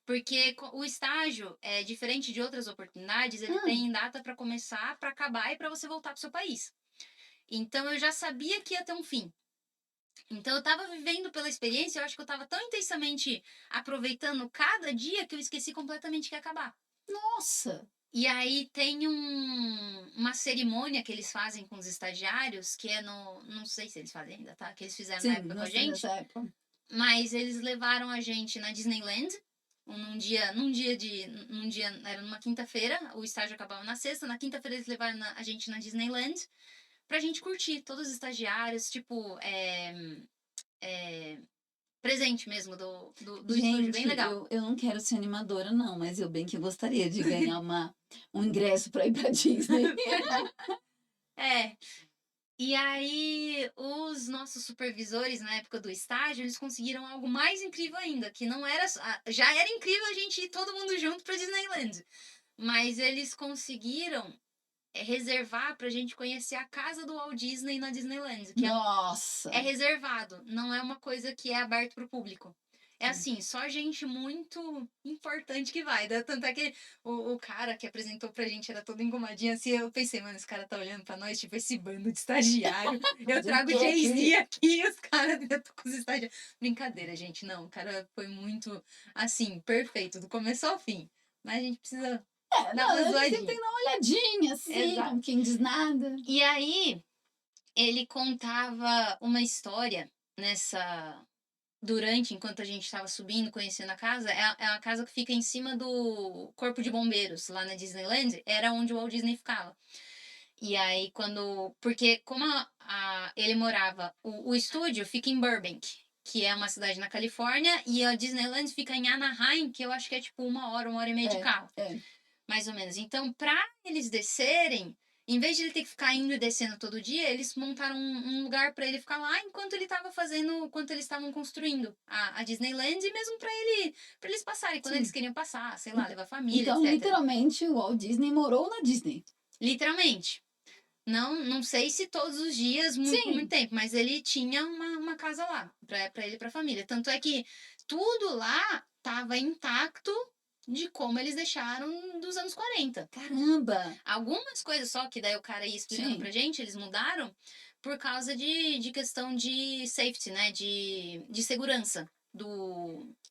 Porque o estágio, é diferente de outras oportunidades, ele tem data para começar, para acabar e para você voltar para o seu país. Então eu já sabia que ia ter um fim. Então eu estava vivendo pela experiência, eu acho que eu estava tão intensamente aproveitando cada dia que eu esqueci completamente que ia acabar. Nossa! E aí tem uma cerimônia que eles fazem com os estagiários, que é no. Não sei se eles fazem ainda, tá? Que eles fizeram na Sim, época com a nessa gente. época. Mas eles levaram a gente na Disneyland. Era numa quinta-feira, o estágio acabava na sexta, na quinta-feira eles levaram a gente na Disneyland pra gente curtir, todos os estagiários, tipo, presente mesmo do estúdio, bem Gente, legal. eu não quero ser animadora, não, mas eu bem que gostaria de ganhar um ingresso pra ir pra Disney. É, E aí, os nossos supervisores, na época do estágio, eles conseguiram algo mais incrível ainda, que não era. Já era incrível a gente ir todo mundo junto pra Disneyland. Mas eles conseguiram reservar pra gente conhecer a casa do Walt Disney na Disneyland, que é Nossa! reservado, não é uma coisa que é aberta pro público. É Sim. assim, só gente muito importante que vai. Tanto é que o cara que apresentou pra gente era todo engomadinho assim. Eu pensei, mano, esse cara tá olhando pra nós, tipo, esse bando de estagiário. Eu De trago que Jay-Z aqui? aqui e os caras eu tô com os estagiários. Brincadeira, gente, não. O cara foi muito, assim, perfeito, do começo ao fim. Mas a gente precisa É, dar não, uma a gente sempre tem zoadinha. que dar uma olhadinha, assim, Exato. como quem diz nada. E aí, ele contava uma história nessa enquanto a gente estava subindo, conhecendo a casa, é uma casa que fica em cima do Corpo de Bombeiros, lá na Disneyland, era onde o Walt Disney ficava. E aí, porque como ele morava, o estúdio fica em Burbank, que é uma cidade na Califórnia, e a Disneyland fica em Anaheim, que eu acho que é tipo uma hora e meia de É, carro, é. mais ou menos. Então, para eles descerem, em vez de ele ter que ficar indo e descendo todo dia, eles montaram um lugar para ele ficar lá enquanto ele estava fazendo, enquanto eles estavam construindo a Disneyland, e mesmo para eles passarem quando eles Sim. queriam passar, sei lá, levar a família, Então, etc. literalmente, o Walt Disney morou na Disney. Literalmente. Não sei se todos os dias, por muito Sim, tempo, mas ele tinha uma casa lá, para ele e para a família. Tanto é que tudo lá estava intacto de como eles deixaram dos anos 40. caramba! Algumas coisas só que daí o cara ia explicando Sim, pra gente, eles mudaram por causa de questão de safety, né? De segurança.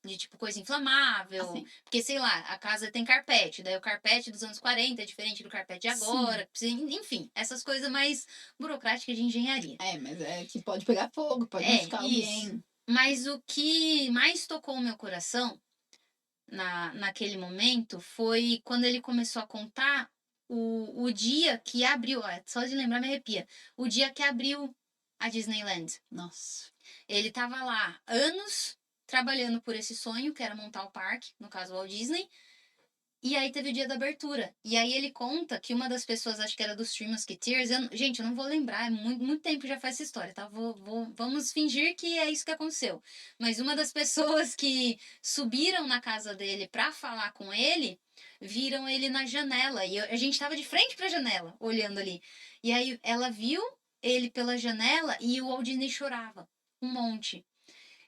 De tipo coisa inflamável. assim, Porque, sei lá, a casa tem carpete, daí o carpete dos anos 40 é diferente do carpete de sim. agora. Enfim, essas coisas mais burocráticas de engenharia. É, mas é que pode pegar fogo, pode É, machucar isso. alguém. Mas o que mais tocou o meu coração naquele momento foi quando ele começou a contar o dia que abriu, ó, só de lembrar me arrepia, o dia que abriu a Disneyland. Nossa. Ele estava lá anos trabalhando por esse sonho, que era montar o parque, no caso o Walt Disney, e aí teve o dia da abertura. E aí ele conta que uma das pessoas, acho que era dos Three Musketeers, gente, eu não vou lembrar, é muito tempo que já faz essa história, tá? Vamos fingir que é isso que aconteceu. Mas uma das pessoas que subiram na casa dele pra falar com ele, viram ele na janela. E a gente tava de frente pra janela, olhando ali. E aí ela viu ele pela janela e o Walt Disney chorava um monte.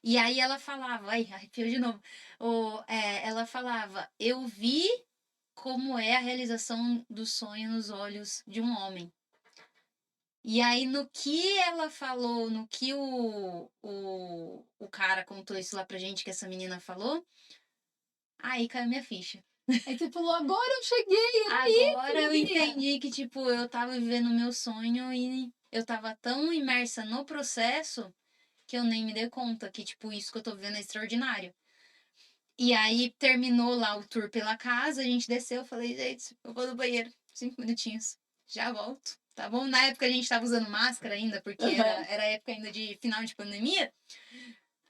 E aí ela falava, ai, arrepiou de novo. Ela falava, eu vi como é a realização do sonho nos olhos de um homem. E aí, no que ela falou, no que o cara contou isso lá pra gente, que essa menina falou, aí caiu minha ficha. Aí você falou, agora eu cheguei, era isso que Agora eu eu queria. entendi que, tipo, eu tava vivendo o meu sonho e eu tava tão imersa no processo que eu nem me dei conta que, tipo, isso que eu tô vivendo é extraordinário. E aí terminou lá o tour pela casa, a gente desceu, eu falei, gente, eu vou no banheiro, 5 minutinhos, já volto, tá bom? Na época a gente tava usando máscara ainda, porque Aham. era época ainda de final de pandemia.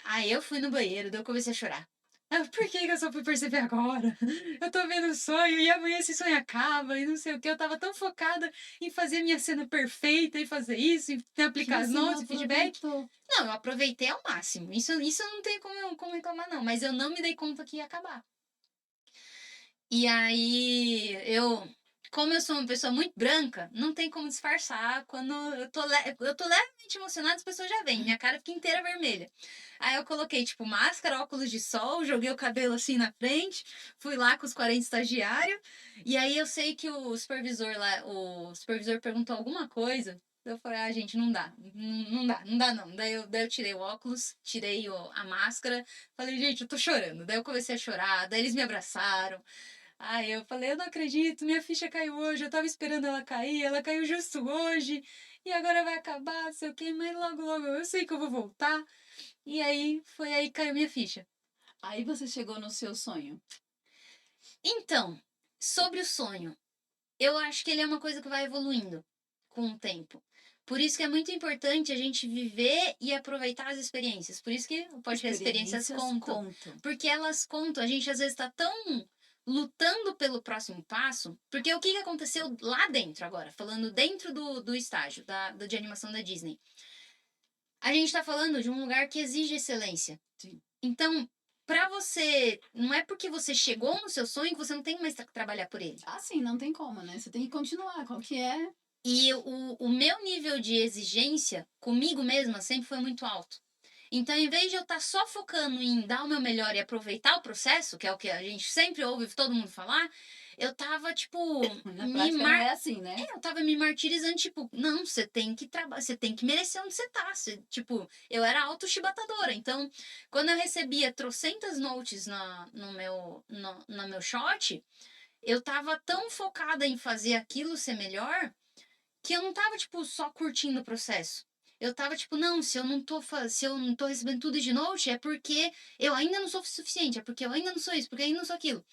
Aí eu fui no banheiro, daí eu comecei a chorar. Ah, por que que eu só fui perceber agora? Eu tô vendo o sonho e amanhã esse sonho acaba e não sei o que. Eu tava tão focada em fazer minha cena perfeita e fazer isso, e Que aplicar as você não notas e feedback. aproveitou. Não, eu aproveitei ao máximo. Isso eu não tenho como reclamar, não. Mas eu não me dei conta que ia acabar. E aí, como eu sou uma pessoa muito branca, não tem como disfarçar. Quando eu tô levemente emocionada, as pessoas já veem, minha cara fica inteira vermelha. Aí eu coloquei, tipo, máscara, óculos de sol, joguei o cabelo assim na frente, fui lá com os 40 estagiários, e aí eu sei que o supervisor perguntou alguma coisa. Eu falei, ah, gente, não dá, não dá não. Daí eu tirei o óculos, tirei a máscara, falei, gente, eu tô chorando. Daí eu comecei a chorar, daí eles me abraçaram. Aí eu falei, eu não acredito, minha ficha caiu hoje, eu tava esperando ela caiu justo hoje, e agora vai acabar, não sei o quê, mas logo eu sei que eu vou voltar. E aí, foi aí que caiu minha ficha. Aí você chegou no seu sonho. Então, sobre o sonho, eu acho que ele é uma coisa que vai evoluindo com o tempo. Por isso que é muito importante a gente viver e aproveitar as experiências. Por isso que o podcast Experiências Experiências contam. contam. Porque elas contam, a gente às vezes tá tão lutando pelo próximo passo, porque o que que aconteceu lá dentro agora, falando dentro do estágio de animação da Disney. A gente tá falando de um lugar que exige excelência. Sim. Então, pra você, não é porque você chegou no seu sonho que você não tem mais que trabalhar por ele. Ah, sim, não tem como, né? Você tem que continuar. Qual que é? E o meu nível de exigência comigo mesma sempre foi muito alto. Então, em vez de eu estar só focando em dar o meu melhor e aproveitar o processo, que é o que a gente sempre ouve todo mundo falar, eu tava, tipo, Na prática não é assim, né? eu tava me martirizando, tipo, não, você tem que trabalhar, você tem que merecer onde você tá. Tipo, eu era auto-chibatadora. Então, quando eu recebia trocentas notes no meu shot, eu tava tão focada em fazer aquilo ser melhor que eu não tava, tipo, só curtindo o processo. Eu tava, tipo, não, se eu não tô recebendo tudo de note, é porque eu ainda não sou suficiente, é porque eu ainda não sou isso, porque eu ainda não sou aquilo.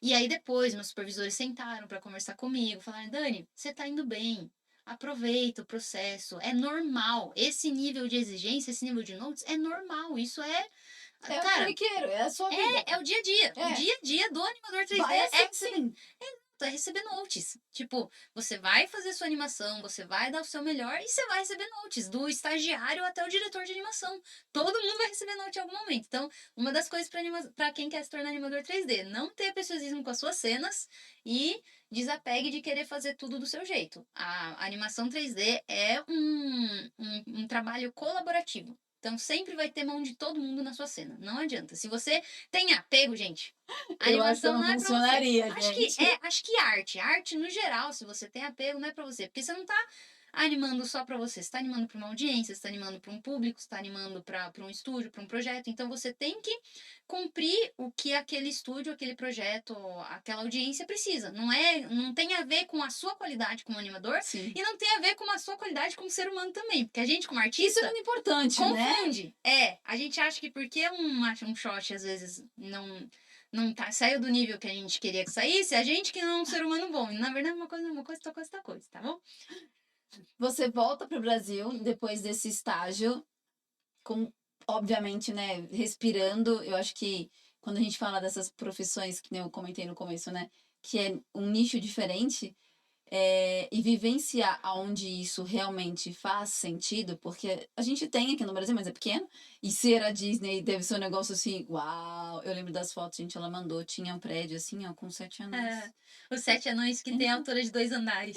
E aí depois, meus supervisores sentaram para conversar comigo, falaram, Dani, você tá indo bem, aproveita o processo, é normal. Esse nível de exigência, esse nível de notes, é normal, isso é... É o Cara, corriqueiro, é a sua vida. é o dia a dia. O É, dia a dia do animador 3D vai é assim receber sim. é receber notes. Tipo, você vai fazer sua animação, você vai dar o seu melhor e você vai receber notes, do estagiário até o diretor de animação. Todo mundo vai receber note em algum momento. Então, uma das coisas para quem quer se tornar animador 3D, não ter preciosismo com as suas cenas e desapegue de querer fazer tudo do seu jeito. A animação 3D é um trabalho colaborativo. Então, sempre vai ter mão de todo mundo na sua cena. Não adianta. Se você tem apego, gente, a Eu acho que eu animação não não é pra você. funcionaria, gente. Acho que arte no geral, se você tem apego, não é pra você, porque você não tá animando só pra você, você tá animando pra uma audiência, você tá animando pra um público, você tá animando pra um estúdio, pra um projeto, então você tem que cumprir o que aquele estúdio, aquele projeto, aquela audiência precisa. Não tem a ver com a sua qualidade como animador Sim. e não tem a ver com a sua qualidade como ser humano também, porque a gente como Isso é artista muito importante, né? confunde. A gente acha que porque um shot às vezes não tá, saiu do nível que a gente queria que saísse, a gente que não é um ser humano bom. E, na verdade, uma coisa, outra coisa, tá bom? Você volta para o Brasil depois desse estágio, com, obviamente, né, respirando. Eu acho que quando a gente fala dessas profissões, que nem eu comentei no começo, né, que é um nicho diferente, e vivenciar aonde isso realmente faz sentido, porque a gente tem aqui no Brasil, mas é pequeno, e ser a Disney deve ser um negócio assim, uau! Eu lembro das fotos, gente, ela mandou, tinha um prédio assim, ó, com 7 anões. Os sete anões que tem a altura de 2 andares.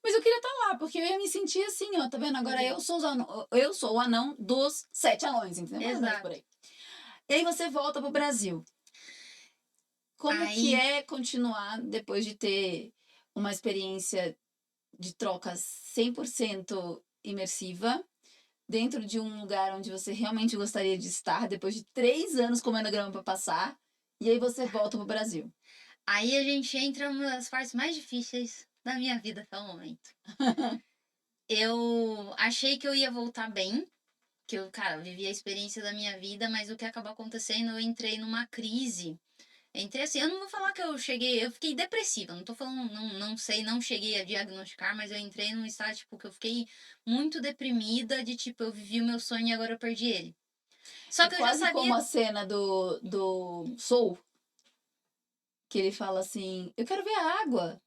Mas eu queria estar lá, porque eu ia me sentir assim, ó, tá vendo? Agora eu sou o anão dos 7 anões, entendeu? Mais ou menos por Exato. aí. E aí você volta pro Brasil. Como que Aí, é continuar depois de ter uma experiência de troca 100% imersiva, dentro de um lugar onde você realmente gostaria de estar, depois de 3 anos comendo grama para passar, e aí você volta pro Brasil? aí a gente entra numa das partes mais difíceis da minha vida até o momento. Eu achei que eu ia voltar bem, que eu, cara, vivi a experiência da minha vida, mas o que acabou acontecendo, eu entrei numa crise. Entrei assim, eu não vou falar que eu fiquei depressiva, não tô falando, não sei, não cheguei a diagnosticar, mas eu entrei num estágio, tipo, que eu fiquei muito deprimida, de tipo, eu vivi o meu sonho e agora eu perdi ele. Só É que eu já quase como sabia, a cena do Soul, que ele fala assim: Eu quero ver a água,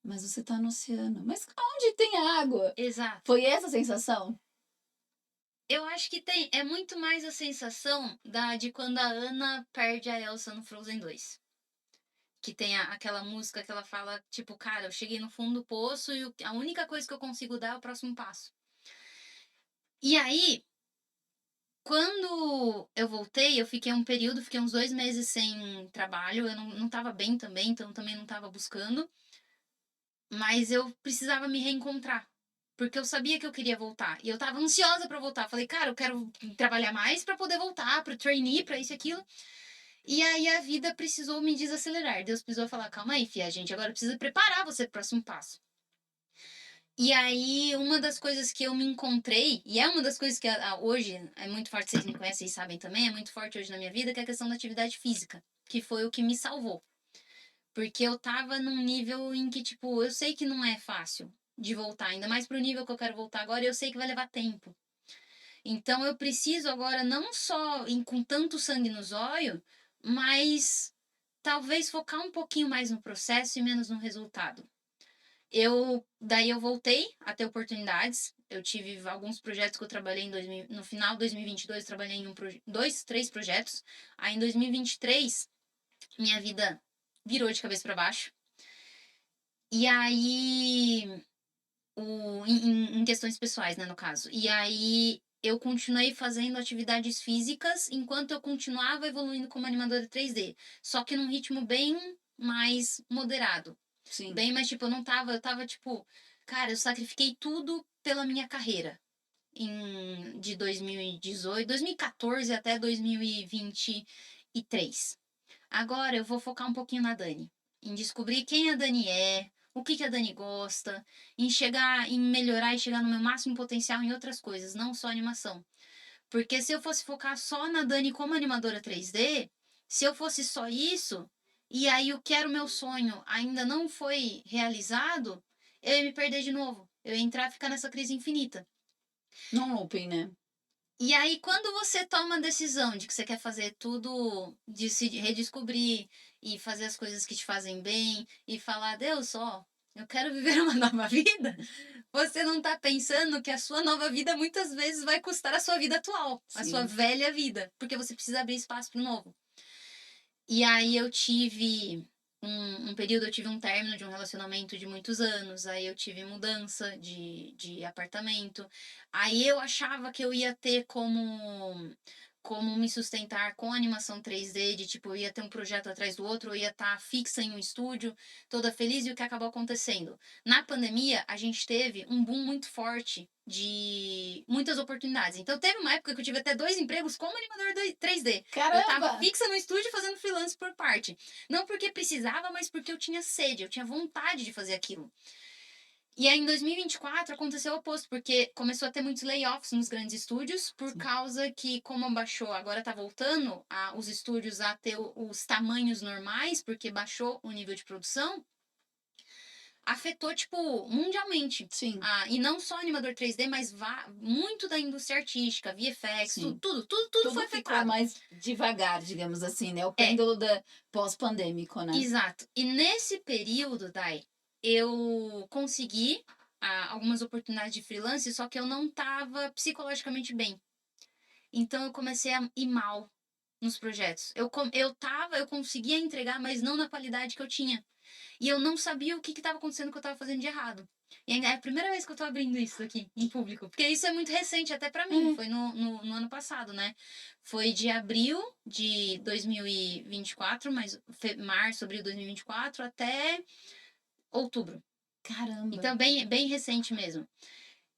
mas você tá no oceano. Mas onde tem água? exato. Foi essa a sensação? Eu acho que é muito mais a sensação de quando a Anna perde a Elsa no Frozen 2. Que tem aquela música que ela fala, tipo, cara, eu cheguei no fundo do poço e a única coisa que eu consigo dar é o próximo passo. E aí, quando eu voltei, eu fiquei um período, fiquei uns 2 meses sem trabalho, eu não tava bem também, então também não tava buscando, mas eu precisava me reencontrar, porque eu sabia que eu queria voltar, e eu tava ansiosa pra voltar, falei, cara, eu quero trabalhar mais pra poder voltar, pro trainee, pra isso e aquilo, e aí a vida precisou me desacelerar, Deus precisou falar, calma aí, filha, a gente agora precisa preparar você pro próximo passo. E aí, uma das coisas que eu me encontrei, e é uma das coisas que hoje é muito forte, vocês me conhecem e sabem também, é muito forte hoje na minha vida, que é a questão da atividade física, que foi o que me salvou. Porque eu tava num nível em que, tipo, eu sei que não é fácil de voltar, ainda mais pro nível que eu quero voltar agora, eu sei que vai levar tempo. Então eu preciso agora não só ir com tanto sangue nos olhos, mas talvez focar um pouquinho mais no processo e menos no resultado. Daí eu voltei a ter oportunidades. Eu tive alguns projetos que eu trabalhei no final de 2022, eu trabalhei em dois, três projetos. Aí em 2023, minha vida virou de cabeça para baixo. E aí, em questões pessoais, né, no caso. E aí eu continuei fazendo atividades físicas enquanto eu continuava evoluindo como animadora 3D. Só que num ritmo bem mais moderado. Sim. Bem, mas tipo, eu tava tipo, cara, eu sacrifiquei tudo pela minha carreira. De 2018, 2014 até 2023. Agora eu vou focar um pouquinho na Dani, em descobrir quem a Dani é, o que que a Dani gosta, em chegar, em melhorar e chegar no meu máximo potencial em outras coisas, não só animação. Porque se eu fosse focar só na Dani como animadora 3D, se eu fosse só isso, e aí o que era o meu sonho ainda não foi realizado, eu ia me perder de novo. Eu ia entrar e ficar nessa crise infinita. Num looping, né? E aí, quando você toma a decisão de que você quer fazer tudo, de se redescobrir e fazer as coisas que te fazem bem e falar, Deus, ó, eu quero viver uma nova vida, você não tá pensando que a sua nova vida muitas vezes vai custar a sua vida atual, a sua Sim. velha vida, porque você precisa abrir espaço pro novo. E aí eu tive um período, eu tive um término de um relacionamento de muitos anos, aí eu tive mudança de apartamento, aí eu achava que eu ia ter como me sustentar com animação 3D, de tipo, eu ia ter um projeto atrás do outro, eu ia estar fixa em um estúdio, toda feliz, e o que acabou acontecendo? Na pandemia, a gente teve um boom muito forte de muitas oportunidades. Então, teve uma época que eu tive até 2 empregos como animador 3D. Eu tava Caramba! fixa no estúdio fazendo freelance por parte. Não porque precisava, mas porque eu tinha sede, eu tinha vontade de fazer aquilo. E aí, em 2024, aconteceu o oposto, porque começou a ter muitos layoffs nos grandes estúdios, por Sim. causa que, como baixou, agora tá voltando os estúdios a ter os tamanhos normais, porque baixou o nível de produção, afetou, tipo, mundialmente. Sim. E não só animador 3D, mas muito da indústria artística, VFX, Sim. tudo foi Tudo ficou afetado. mais devagar, digamos assim, né? O É, pêndulo da pós-pandêmico, né? exato. E nesse período, Dai, eu consegui algumas oportunidades de freelance, só que eu não estava psicologicamente bem. Então eu comecei a ir mal nos projetos. Eu conseguia entregar, mas não na qualidade que eu tinha. E eu não sabia o que estava acontecendo que eu estava fazendo de errado. E ainda é a primeira vez que eu tô abrindo isso aqui em público. Porque isso é muito recente, até pra mim. É. Foi no ano passado, né? Foi de abril de 2024, março, abril de 2024, até outubro. Caramba. Então, bem recente mesmo.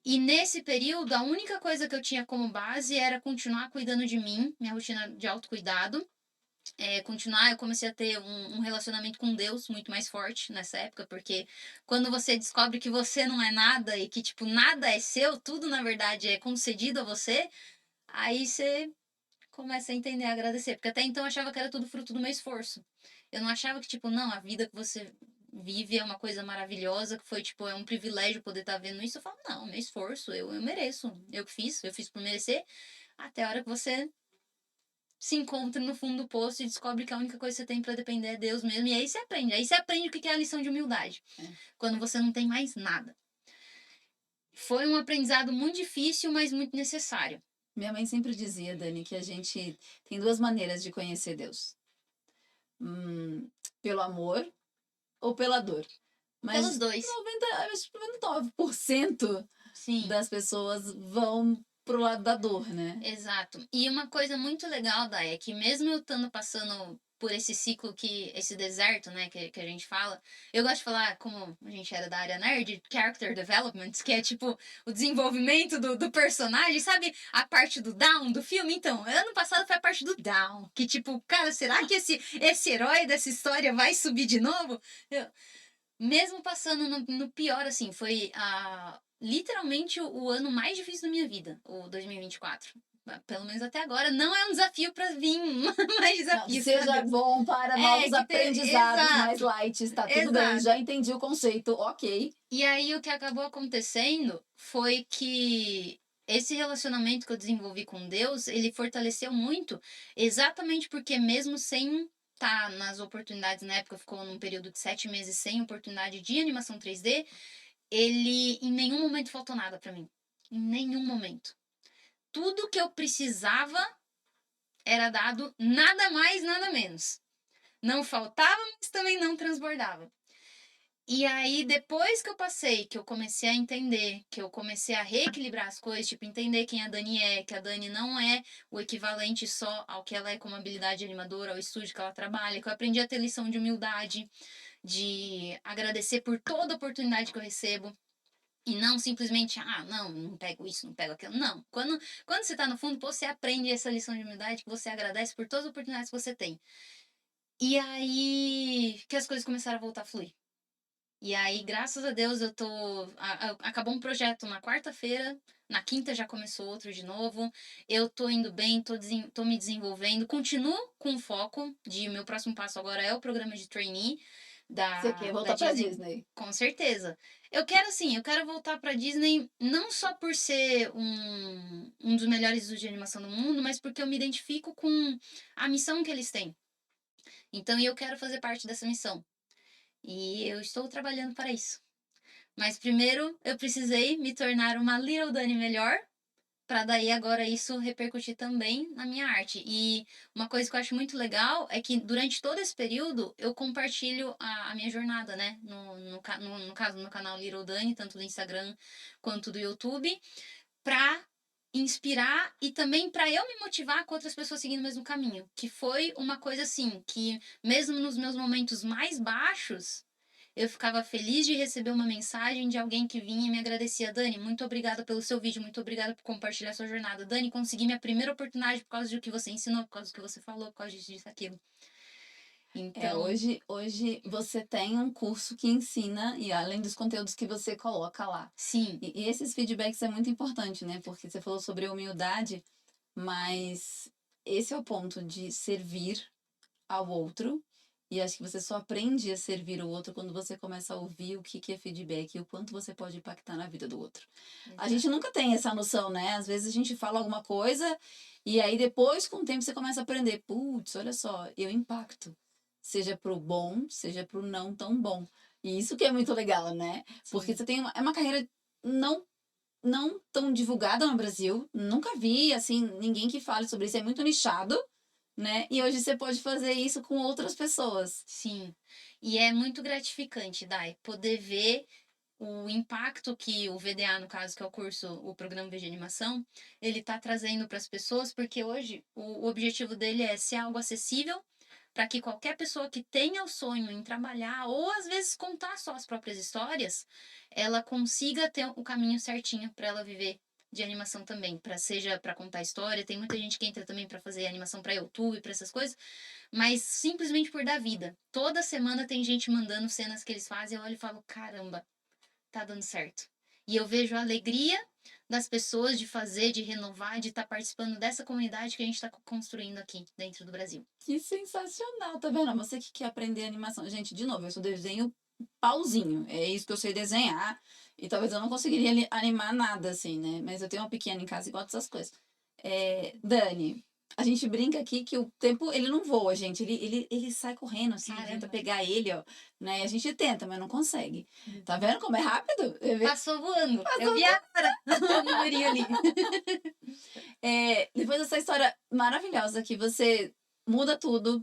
E nesse período, a única coisa que eu tinha como base era continuar cuidando de mim, minha rotina de autocuidado. Eu comecei a ter um relacionamento com Deus muito mais forte nessa época, porque quando você descobre que você não é nada e que, tipo, nada é seu, tudo na verdade é concedido a você, aí você começa a entender, a agradecer. Porque até então eu achava que era tudo fruto do meu esforço. Eu não achava que, tipo, não, a vida que você vive é uma coisa maravilhosa, que foi, tipo, é um privilégio poder estar vendo isso. Eu falo, não, meu esforço, eu mereço. Eu fiz por merecer. Até a hora que você se encontra no fundo do poço e descobre que a única coisa que você tem para depender é Deus mesmo. E aí você aprende. Aí você aprende o que é a lição de humildade. É. Quando você não tem mais nada. Foi um aprendizado muito difícil, mas muito necessário. Minha mãe sempre dizia, Dani, que a gente tem duas maneiras de conhecer Deus. Pelo amor ou pela dor. Pelos Mas dois. 99% Sim, das pessoas vão pro lado da dor, né? exato. E uma coisa muito legal, Dai, é que mesmo eu estando passando por esse ciclo esse deserto, né, que a gente fala, eu gosto de falar, como a gente era da área nerd, character development, que é tipo o desenvolvimento do personagem, sabe? A parte do down do filme. Então, ano passado foi a parte do down, que tipo, cara, será que esse herói dessa história vai subir de novo? Mesmo passando no pior, assim, foi literalmente o ano mais difícil da minha vida, o 2024. Pelo menos até agora. Não é um desafio para vir mais Não, que desafios para seja Deus. bom para novos Que ter. aprendizados mais Exato, light, está tudo bem, exato. já entendi o conceito, ok. E aí o que acabou acontecendo foi que esse relacionamento que eu desenvolvi com Deus, ele fortaleceu muito, exatamente porque mesmo sem tá nas oportunidades, na época ficou num período de 7 meses sem oportunidade de animação 3D, ele em nenhum momento faltou nada pra mim. Em nenhum momento. Tudo que eu precisava era dado, nada mais, nada menos. Não faltava, mas também não transbordava. E aí, depois que eu passei, que eu comecei a entender, que eu comecei a reequilibrar as coisas, tipo, entender quem a Dani é, que a Dani não é o equivalente só ao que ela é como habilidade animadora, ao estúdio que ela trabalha, que eu aprendi a ter lição de humildade, de agradecer por toda oportunidade que eu recebo. E não simplesmente, não, não pego isso, não pego aquilo. Não. Quando você tá no fundo, você aprende essa lição de humildade, que você agradece por todas as oportunidades que você tem. E aí que as coisas começaram a voltar a fluir. E aí, graças a Deus, eu tô. Acabou um projeto na quarta-feira, na quinta já começou outro de novo. Eu tô indo bem, tô me desenvolvendo. Continuo com foco de meu próximo passo agora é o programa de trainee Você quer da voltar pra Disney. Disney? Com certeza. Eu quero assim, eu quero voltar pra Disney não só por ser um dos melhores estúdios de animação do mundo, mas porque eu me identifico com a missão que eles têm. Então, eu quero fazer parte dessa missão. E eu estou trabalhando para isso. Mas primeiro eu precisei me tornar uma Little Dani melhor, para daí agora isso repercutir também na minha arte. E uma coisa que eu acho muito legal é que durante todo esse período eu compartilho a minha jornada, né? No caso, no canal Little Dani, tanto do Instagram quanto do YouTube, para inspirar e também para eu me motivar com outras pessoas seguindo o mesmo caminho. Que foi uma coisa assim, que mesmo nos meus momentos mais baixos, eu ficava feliz de receber uma mensagem de alguém que vinha e me agradecia. Dani, muito obrigada pelo seu vídeo, muito obrigada por compartilhar sua jornada. Dani, consegui minha primeira oportunidade por causa do que você ensinou, por causa do que você falou, por causa disso, aquilo. Então, Hoje você tem um curso que ensina, e além dos conteúdos que você coloca lá. sim, E esses feedbacks é muito importante, né? Porque você falou sobre humildade, mas esse é o ponto de servir ao outro. E acho que você só aprende a servir o outro quando você começa a ouvir o que é feedback e o quanto você pode impactar na vida do outro. A exato. gente nunca tem essa noção, né? Às vezes a gente fala alguma coisa e aí depois, com o tempo, você começa a aprender. Putz, olha só, eu impacto. Seja pro bom, seja pro não tão bom. E isso que é muito legal, né? Porque Sim. você tem é uma carreira não não tão divulgada no Brasil. Nunca vi, assim, ninguém que fale sobre isso. É muito nichado, né? E hoje você pode fazer isso com outras pessoas. Sim. E é muito gratificante, Dai, poder ver o impacto que o VDA, no caso, que é o curso, o programa VG Animação, ele está trazendo para as pessoas, porque hoje o objetivo dele é ser algo acessível para que qualquer pessoa que tenha o sonho em trabalhar ou às vezes contar só as próprias histórias, ela consiga ter o caminho certinho para ela viver de animação também, para seja para contar história, tem muita gente que entra também para fazer animação para YouTube, para essas coisas, mas simplesmente por dar vida. Toda semana tem gente mandando cenas que eles fazem, eu olho e falo, caramba, tá dando certo. E eu vejo a alegria das pessoas de fazer, de renovar, de estar participando dessa comunidade que a gente está construindo aqui dentro do Brasil. Que sensacional, tá vendo? Você que quer aprender animação. Gente, de novo, eu sou desenho pauzinho. É isso que eu sei desenhar. E talvez eu não conseguiria animar nada, assim, né? Mas eu tenho uma pequena em casa e gosto dessas coisas. Dani, a gente brinca aqui que o tempo, ele não voa, gente. Ele sai correndo, assim, tenta Caramba, pegar ele, ó. Né? A gente tenta, mas não consegue. Tá vendo como é rápido? passou voando. Eu Passou. vi agora o número ali. Depois dessa história maravilhosa que você muda tudo,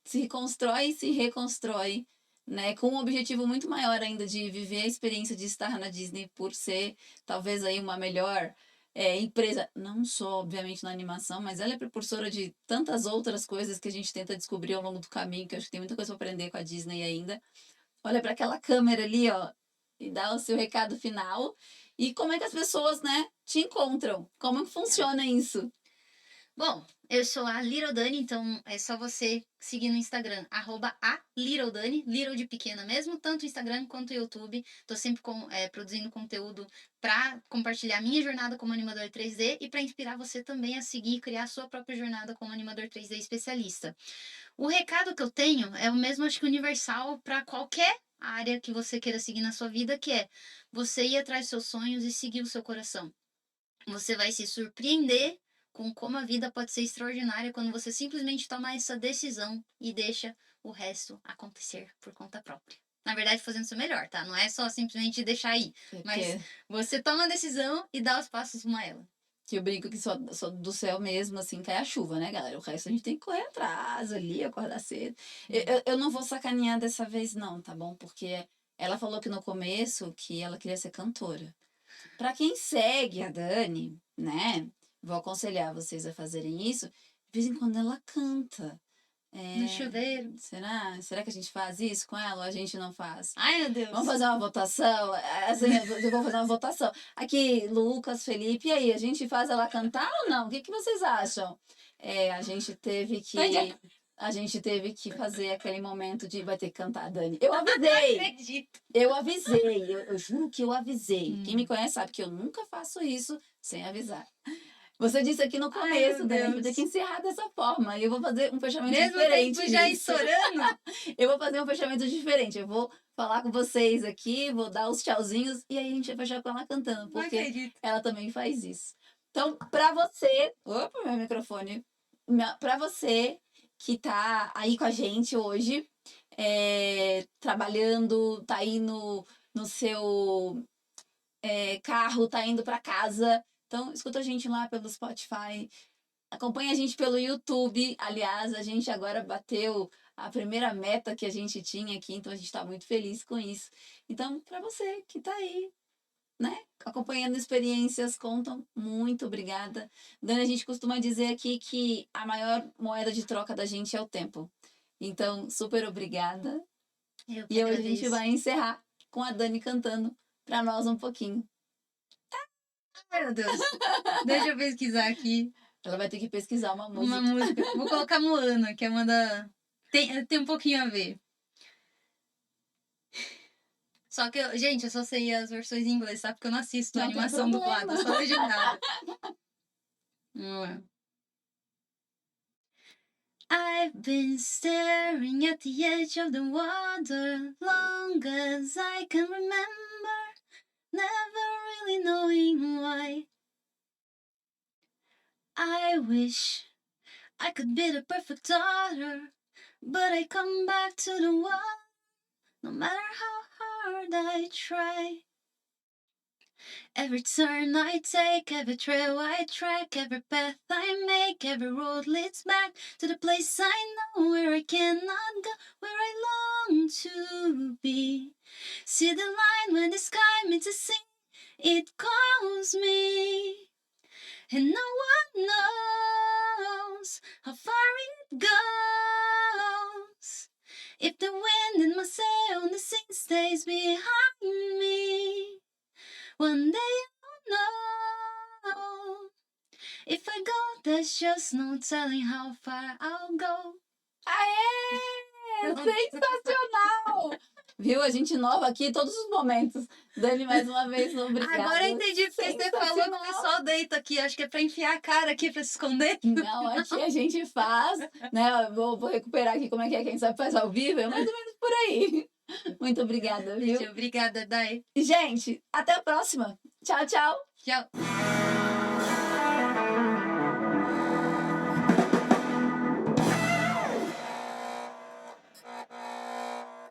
se constrói e se reconstrói, né? Com um objetivo muito maior ainda de viver a experiência de estar na Disney por ser talvez aí uma melhor empresa, não só obviamente na animação, mas ela é precursora de tantas outras coisas que a gente tenta descobrir ao longo do caminho, que eu acho que tem muita coisa para aprender com a Disney ainda. Olha para aquela câmera ali, ó, e dá o seu recado final. E como é que as pessoas, né, te encontram? Como que funciona isso? Bom, eu sou a Little Dani, então é só você seguir no Instagram, @a Little Dani, Little de pequena mesmo, tanto o Instagram quanto o YouTube. Tô sempre produzindo conteúdo para compartilhar minha jornada como animador 3D e para inspirar você também a seguir e criar a sua própria jornada como animador 3D especialista. O recado que eu tenho é o mesmo, acho que universal para qualquer área que você queira seguir na sua vida, que é você ir atrás dos seus sonhos e seguir o seu coração. Você vai se surpreender com como a vida pode ser extraordinária quando você simplesmente toma essa decisão e deixa o resto acontecer por conta própria. Na verdade, fazendo o seu melhor, tá? Não é só simplesmente deixar ir, mas Porque você toma a decisão e dá os passos rumo a ela. que eu brinco que só do céu mesmo, assim, cai a chuva, né, galera? O resto a gente tem que correr atrás ali, acordar cedo. Eu não vou sacanear dessa vez, não, tá bom? Porque ela falou que no começo que ela queria ser cantora. Pra quem segue a Dani, né? Vou aconselhar vocês a fazerem isso. De vez em quando ela canta. No É, chuveiro. será que a gente faz isso com ela ou a gente não faz? Ai, meu Deus. Vamos fazer uma votação? Assim, eu vou fazer uma votação. Aqui, Lucas, Felipe, e aí, a gente faz ela cantar ou não? O que vocês acham? A gente teve que. A gente teve que fazer aquele momento de vai ter que cantar, Dani. Eu avisei! Acredito. Eu avisei, eu juro que eu avisei. Quem me Hum. conhece sabe que eu nunca faço isso sem avisar. Você disse aqui no Ai, começo, meu Dani, a gente vai ter Deus. que encerrar dessa forma. E eu vou fazer um fechamento Mesmo diferente tempo já disso. estourando. Eu vou fazer um fechamento diferente. Eu vou falar com vocês aqui, vou dar os tchauzinhos e aí a gente vai fechar com ela cantando, Não porque acredito. ela também faz isso. Então, pra você. Opa, meu microfone. Pra você que tá aí com a gente hoje, trabalhando, tá aí no seu carro, tá indo pra casa. Então, escuta a gente lá pelo Spotify. Acompanha a gente pelo YouTube. Aliás, a gente agora bateu a primeira meta que a gente tinha aqui, então a gente está muito feliz com isso. Então, para você que está aí, né, acompanhando experiências, contam, muito obrigada. Dani, a gente costuma dizer aqui que a maior moeda de troca da gente é o tempo. Então, super obrigada. Eu que E hoje a gente agradeço. vai encerrar com a Dani cantando para nós um pouquinho. Ai, meu Deus. Deixa eu pesquisar aqui Ela vai ter que pesquisar uma uma música. música. Vou colocar Moana, que é uma da... Tem um pouquinho a ver. Só que, gente, eu só sei as versões em inglês, sabe? Porque eu não assisto a Não tem animação dublada, problema. só legendada. Vamos lá. I've been staring at the edge of the water long as I can remember, never really knowing why. I wish I could be the perfect daughter, but I come back to the wall, no matter how hard I try. Every turn I take, every trail I track, every path I make, every road leads back to the place I know where I cannot go, where I long to be. See the line when the sky meets the sea, it calls me, and no one knows how far it goes. If the wind in my sail on the sea stays behind me, one day I'll know. If I go, there's just no telling how far I'll go. Aê! Sensacional! Viu? A gente inova aqui todos os momentos. Dani, mais uma vez, obrigada. Agora eu entendi porque você falou que o Sensacional. pessoal deita aqui. Acho que é pra enfiar a cara aqui pra se esconder. Não, aqui a gente faz, né? Eu vou recuperar aqui como é que quem sabe faz ao vivo, é mais ou menos por aí. Muito obrigada, viu? Gente, obrigada, Dai. E, gente, até a próxima. Tchau, tchau. Tchau.